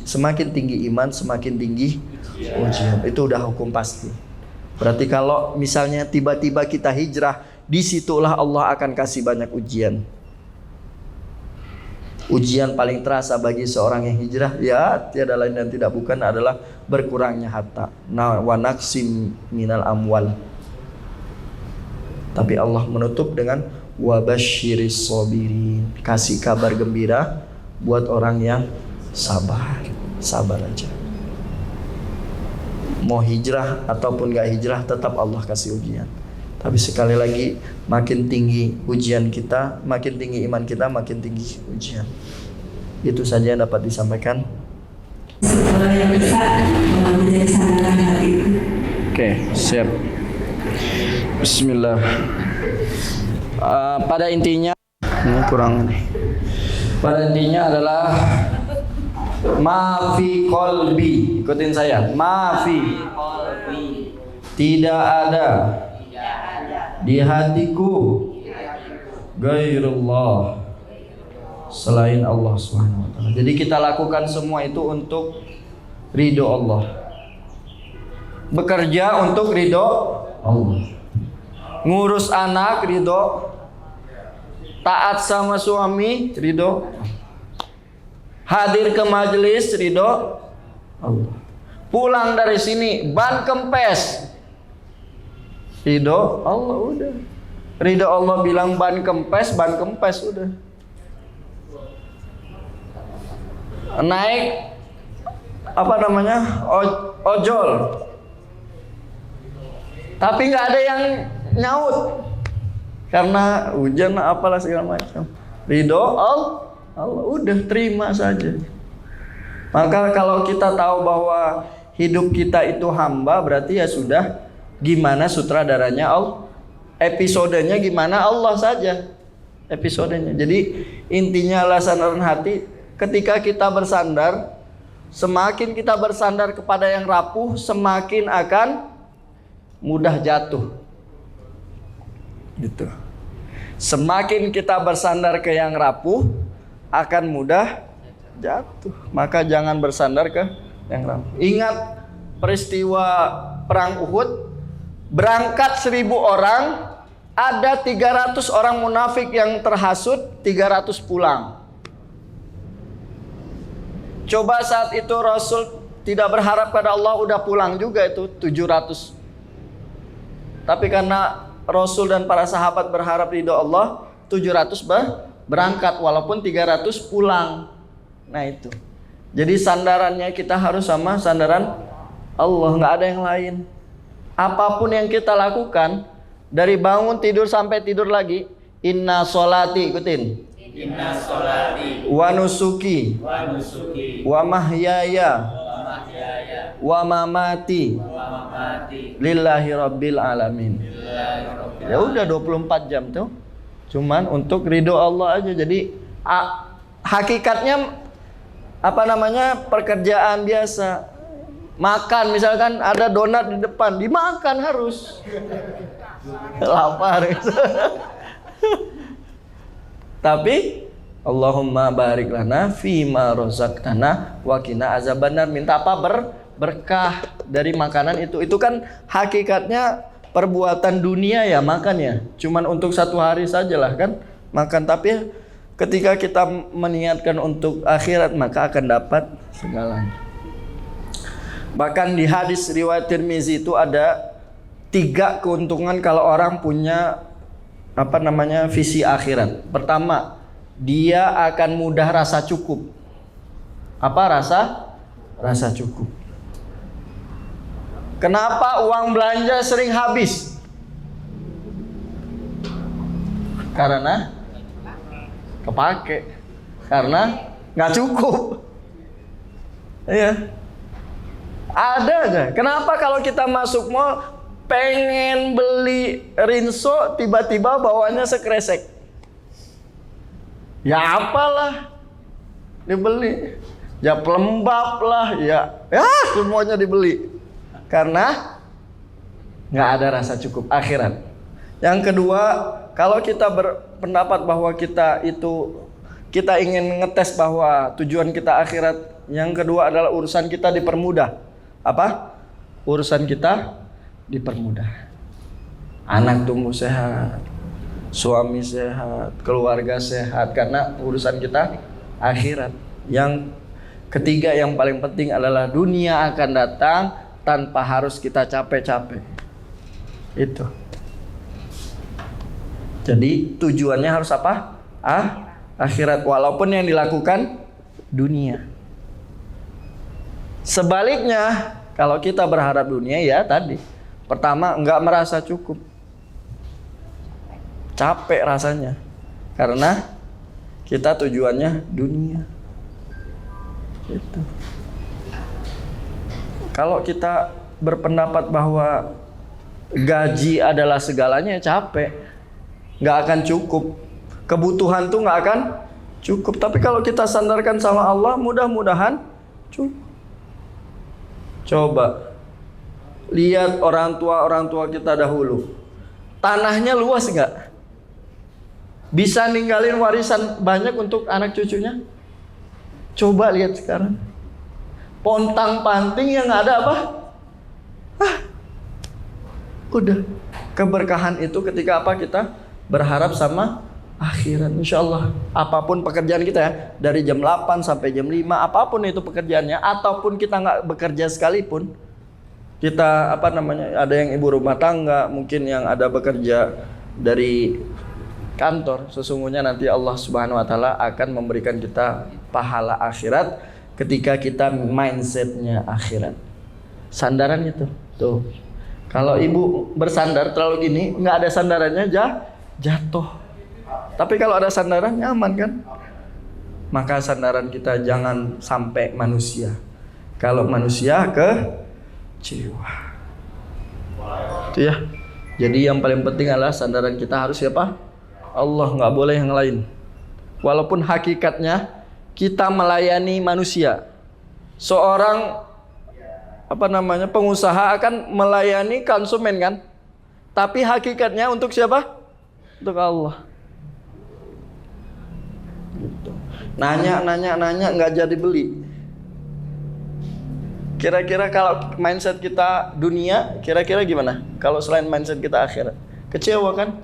semakin tinggi iman, semakin tinggi ujian. Itu udah hukum pasti. Berarti kalau misalnya tiba-tiba kita hijrah, disitulah Allah akan kasih banyak ujian. Ujian paling terasa bagi seorang yang hijrah, ya tiada lain dan tidak bukan adalah berkurangnya harta. Wa naqsim minal amwal. Tapi Allah menutup dengan wabasyiris sabirin. Kasih kabar gembira buat orang yang sabar. Sabar aja. Mau hijrah ataupun gak hijrah, tetap Allah kasih ujian. Tapi sekali lagi, makin tinggi ujian kita, makin tinggi iman kita, makin tinggi ujian. Itu saja yang dapat disampaikan. Sekolah yang bisa menjadi sandaran hati itu. Oke, siap. Bismillah. Pada intinya, ini kurang nih. Pada intinya adalah maafi qalbi. Ikutin saya. Maafi Qalbi. tidak ada di hatiku gairullah, selain Allah Subhanahu wa taala. Jadi kita lakukan semua itu untuk ridho Allah. Bekerja untuk ridho Allah. Ngurus anak ridho. Taat sama suami ridho. Hadir ke majelis ridho Allah. Pulang dari sini ban kempes, ridho Allah udah. Ridho Allah bilang ban kempes udah. Naik apa namanya? Ojol. Tapi nggak ada yang nyaut karena hujan apalah segala macam. Ridho Allah udah, terima saja. Maka kalau kita tahu bahwa hidup kita itu hamba, berarti ya sudah, gimana sutradaranya Allah, episodenya gimana Allah saja episodenya. Jadi intinya adalah sandaran hati. Ketika kita bersandar, semakin kita bersandar kepada yang rapuh, semakin akan mudah jatuh. Gitu. Semakin kita bersandar ke yang rapuh, akan mudah jatuh. Maka jangan bersandar ke yang rapuh. Ingat peristiwa perang Uhud, berangkat 1.000 orang, ada 300 orang munafik yang terhasut, 300 pulang. Coba saat itu Rasul tidak berharap pada Allah, udah pulang juga itu 700. Tapi karena Rasul dan para sahabat berharap ridho Allah, 700 berangkat walaupun 300 pulang. Nah itu. Jadi sandarannya kita harus sama sandaran Allah, nggak ada yang lain. Apapun yang kita lakukan, dari bangun tidur sampai tidur lagi, inna sholati, ikutin. Inna sholati Wa nusuki wa nusuki wa mahyaya wa mahyaya wa mamati wa mamati lillahi rabbil alamin. lillahi rabbil Ya udah 24 jam tuh. Cuman untuk ridho Allah aja. Jadi hakikatnya apa namanya, pekerjaan biasa. Makan misalkan ada donat di depan, dimakan harus. Lapar. Tapi Allahumma barik lana fima razaqtana wa qina azabannar. Minta apa? Berkah dari makanan itu. Itu kan hakikatnya perbuatan dunia ya, makan ya. Cuman untuk 1 hari sajalah kan makan. Tapi ketika kita meniatkan untuk akhirat, maka akan dapat segalanya. Bahkan di hadis riwayat Tirmizi itu ada 3 keuntungan kalau orang punya apa namanya, visi akhirat. Pertama, dia akan mudah rasa cukup. Apa rasa cukup? Kenapa uang belanja sering habis? Karena kepake. Karena nggak cukup. Iya. Ada aja. Kenapa kalau kita masuk mall pengen beli rinso, tiba-tiba bawanya sekresek? Ya apalah dibeli. Ya pelembab lah, ya semuanya dibeli. Karena nggak ada rasa cukup akhirat. Yang kedua, kalau kita berpendapat bahwa kita ingin ngetes bahwa tujuan kita akhirat, yang kedua adalah urusan kita dipermudah. Apa? Urusan kita dipermudah. Anak tumbuh sehat, suami sehat, keluarga sehat, karena urusan kita akhirat. Yang ketiga yang paling penting adalah dunia akan datang tanpa harus kita capek-capek. Itu. Jadi tujuannya harus apa? Akhirat, walaupun yang dilakukan dunia. Sebaliknya, kalau kita berharap dunia, ya tadi pertama, nggak merasa cukup, capek rasanya, karena kita tujuannya dunia. Itu. Kalau kita berpendapat bahwa gaji adalah segalanya, capek, nggak akan cukup, kebutuhan tuh nggak akan cukup. Tapi kalau kita sandarkan sama Allah, mudah-mudahan cukup. Coba lihat orang tua kita dahulu, tanahnya luas nggak? Bisa ninggalin warisan banyak untuk anak cucunya? Coba lihat sekarang, pontang panting yang ada apa? Udah. Keberkahan itu ketika apa? Kita berharap sama akhirat. Insya Allah apapun pekerjaan kita ya, dari jam 8 sampai jam 5, apapun itu pekerjaannya, ataupun kita nggak bekerja sekalipun, kita ada yang ibu rumah tangga, mungkin yang ada bekerja dari kantor, sesungguhnya nanti Allah Subhanahu wa taala akan memberikan kita pahala akhirat ketika kita mindsetnya akhirat. Sandaran itu. Tuh. Kalau ibu bersandar terlalu gini, nggak ada sandarannya jatuh. Tapi kalau ada sandaran nyaman kan? Maka sandaran kita jangan sampai manusia. Kalau manusia ke jiwa. Itu ya. Jadi yang paling penting adalah sandaran kita harus siapa? Allah, nggak boleh yang lain. Walaupun hakikatnya kita melayani manusia. Seorang pengusaha akan melayani konsumen kan? Tapi hakikatnya untuk siapa? Untuk Allah. Gitu. Nanya nggak jadi beli. Kira-kira kalau mindset kita dunia, kira-kira gimana? Kalau selain mindset kita akhirat, kecewa kan?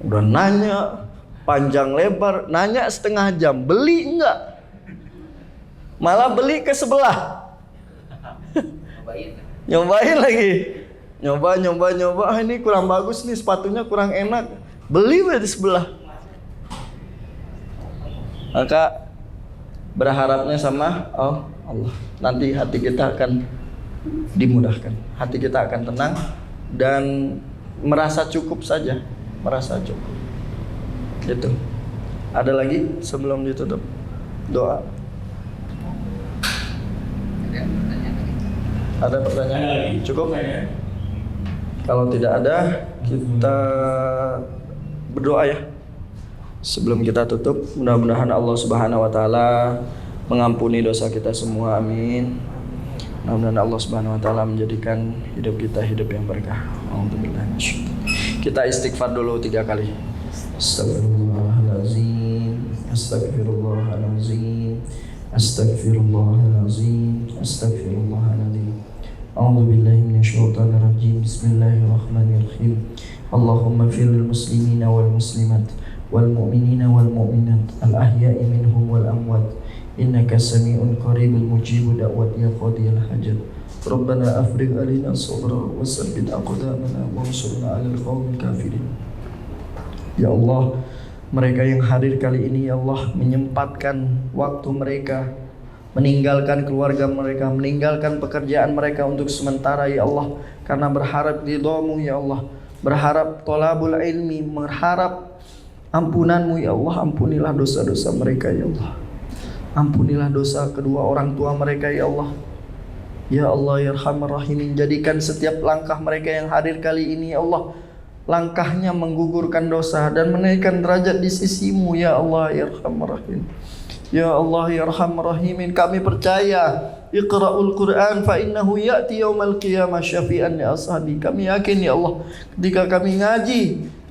Udah nanya panjang lebar, nanya setengah jam, beli enggak? Malah beli ke sebelah. Nyobain lagi. Nyoba, ini kurang bagus nih, sepatunya kurang enak. Beli di sebelah. Maka berharapnya sama Allah. Nanti hati kita akan dimudahkan. Hati kita akan tenang dan merasa cukup saja. Merasa cukup. Gitu. Ada lagi sebelum ditutup? Doa. Ada pertanyaan? Cukup? Kalau tidak ada, kita berdoa ya. Sebelum kita tutup, mudah-mudahan Allah Subhanahu wa taala mengampuni dosa kita semua. Amin. Mudah-mudahan Allah Subhanahu wa taala menjadikan hidup kita hidup yang berkah. Alhamdulillah. Kita istighfar dulu 3 kali. Astagfirullahalazim. Astagfirullahalazim. Astagfirullahalazim. Astagfirullahalazim. A'udzu billahi minasyaitonir rajim. Bismillahirrahmanirrahim. Allahumma fir lil muslimina wal muslimat wal mu'minina wal mu'minat al ahya'i minhum wal amwat innaka sami'un qaribul mujibud da'wat ya qadiyal hajat. Rabbana afrigh alaina sabra wa tsabbit aqdamana wansurna 'alal qaumil kafirin. Ya Allah, mereka yang hadir kali ini ya Allah menyempatkan waktu mereka, meninggalkan keluarga mereka, meninggalkan pekerjaan mereka untuk sementara ya Allah, karena berharap ridha-Mu ya Allah, berharap thalabul ilmi, berharap ampunan-Mu ya Allah. Ampunilah dosa-dosa mereka ya Allah. Ampunilah dosa kedua orang tua mereka ya Allah. Ya Allah ya Arhamar Rahimin, jadikan setiap langkah mereka yang hadir kali ini ya Allah, langkahnya menggugurkan dosa dan menaikkan derajat di sisi-Mu ya Allah ya Arhamar Rahim. Ya Allah ya Arhamar Rahimin, kami percaya Iqra'ul Qur'an fa innahu ya'ti yaumal qiyamah syafi'an li ashabi. Kami yakin ya Allah, ketika kami ngaji,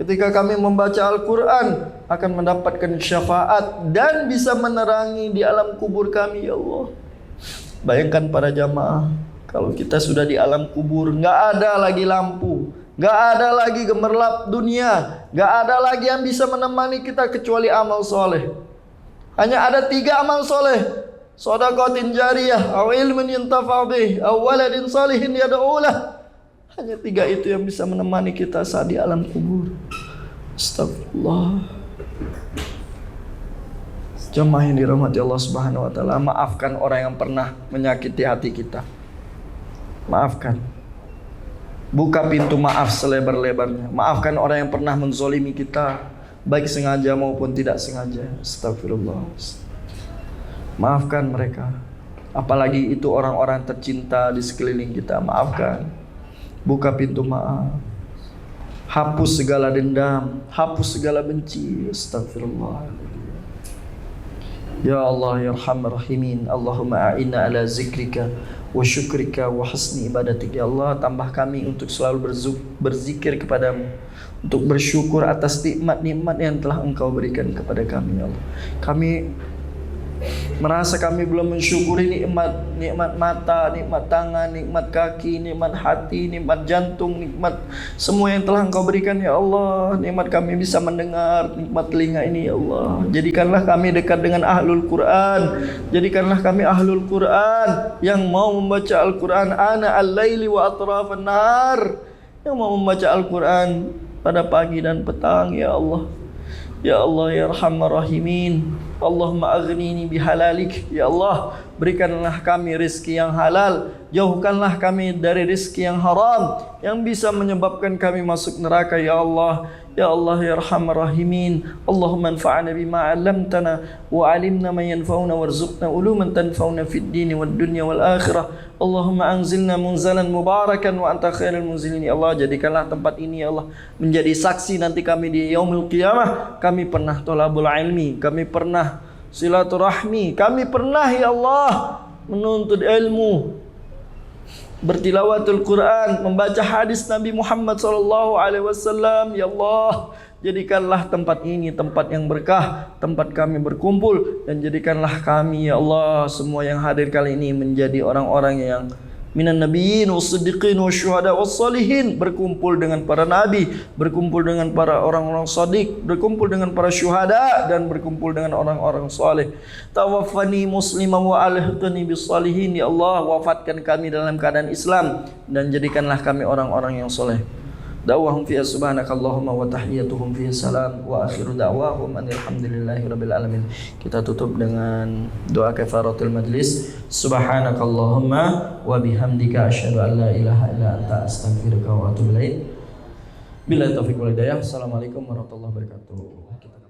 ketika kami membaca Al-Qur'an akan mendapatkan syafaat dan bisa menerangi di alam kubur kami ya Allah. Bayangkan para jamaah, kalau kita sudah di alam kubur, enggak ada lagi lampu, enggak ada lagi gemerlap dunia, enggak ada lagi yang bisa menemani kita kecuali amal soleh. Hanya ada 3 amal soleh: shadaqatin jariyah, aw ilmin yuntafa'u bih, aw waladin salihin yad'ulah. Hanya 3 itu yang bisa menemani kita saat di alam kubur. Astagfirullah. Jemaah yang dirahmati Allah Subhanahu wa taala, maafkan orang yang pernah menyakiti hati kita. Maafkan. Buka pintu maaf selebar-lebarnya. Maafkan orang yang pernah menzolimi kita, baik sengaja maupun tidak sengaja. Astagfirullah. Maafkan mereka. Apalagi itu orang-orang tercinta di sekeliling kita. Maafkan. Buka pintu maaf. Hapus segala dendam, hapus segala benci. Astagfirullah. Ya Allah ya Arhamar Rahimin, Allahumma a'inna ala zikrika wa syukrika wa husni ibadatik. Ya Allah, tambah kami untuk selalu berzikir kepadamu, untuk bersyukur atas nikmat-nikmat yang telah Engkau berikan kepada kami ya Allah. Kami Merasa kami belum mensyukuri nikmat mata, nikmat tangan, nikmat kaki, nikmat hati, nikmat jantung, nikmat semua yang telah Engkau berikan ya Allah. Nikmat kami bisa mendengar, nikmat telinga ini ya Allah. Jadikanlah kami dekat dengan ahlul Quran. Jadikanlah kami ahlul Quran yang mau membaca Al-Quran ana al-laili wa atrafan nahar, yang mau membaca Al-Quran pada pagi dan petang ya Allah. Ya Allah ya Arhamar Rahimin. Allahumma aghnini bihalalik. Ya Allah, berikanlah kami rizki yang halal, jauhkanlah kami dari rizki yang haram yang bisa menyebabkan kami masuk neraka ya Allah. Ya Allah ya Arhamar Rahimin. Allahumma anfa'na bima 'allamtana wa 'alimna ma yanfa'una warzuqna uluman tanfa'una fid dini wad dunya wal akhirah. Allahumma anzilna munzalan mubarakan wa anta khairul munzilin. Ya Allah, jadikanlah tempat ini ya Allah menjadi saksi nanti kami di yaumul qiyamah. Kami pernah thalabul ilmi, kami pernah silaturahmi, kami pernah ya Allah menuntut ilmu, bertilawatul Quran, membaca hadis Nabi Muhammad SAW. Ya Allah, jadikanlah tempat ini tempat yang berkah, tempat kami berkumpul, dan jadikanlah kami ya Allah semua yang hadir kali ini menjadi orang-orang yang minan nabiyyin was-siddiqin wasyuhada was-salihin, berkumpul dengan para nabi, berkumpul dengan para orang-orang shadiq, berkumpul dengan para syuhada, dan berkumpul dengan orang-orang saleh. Tawaffani musliman wa alhiqni bis-salihin. Ya Allah, wafatkan kami dalam keadaan Islam dan jadikanlah kami orang-orang yang soleh. Da'wahum fiha subhanakallahumma wa tahiyyatuhum fiha salam wa akhiru da'wahum alhamdulillahi rabbil alamin. Kita tutup dengan doa kafaratul majlis. Subhanakallahumma wa bihamdika asyhadu an la ilaha illa anta astaghfiruka wa atubu ilaik. Billahi taufiq wal hidayah. Assalamualaikum warahmatullahi wabarakatuh.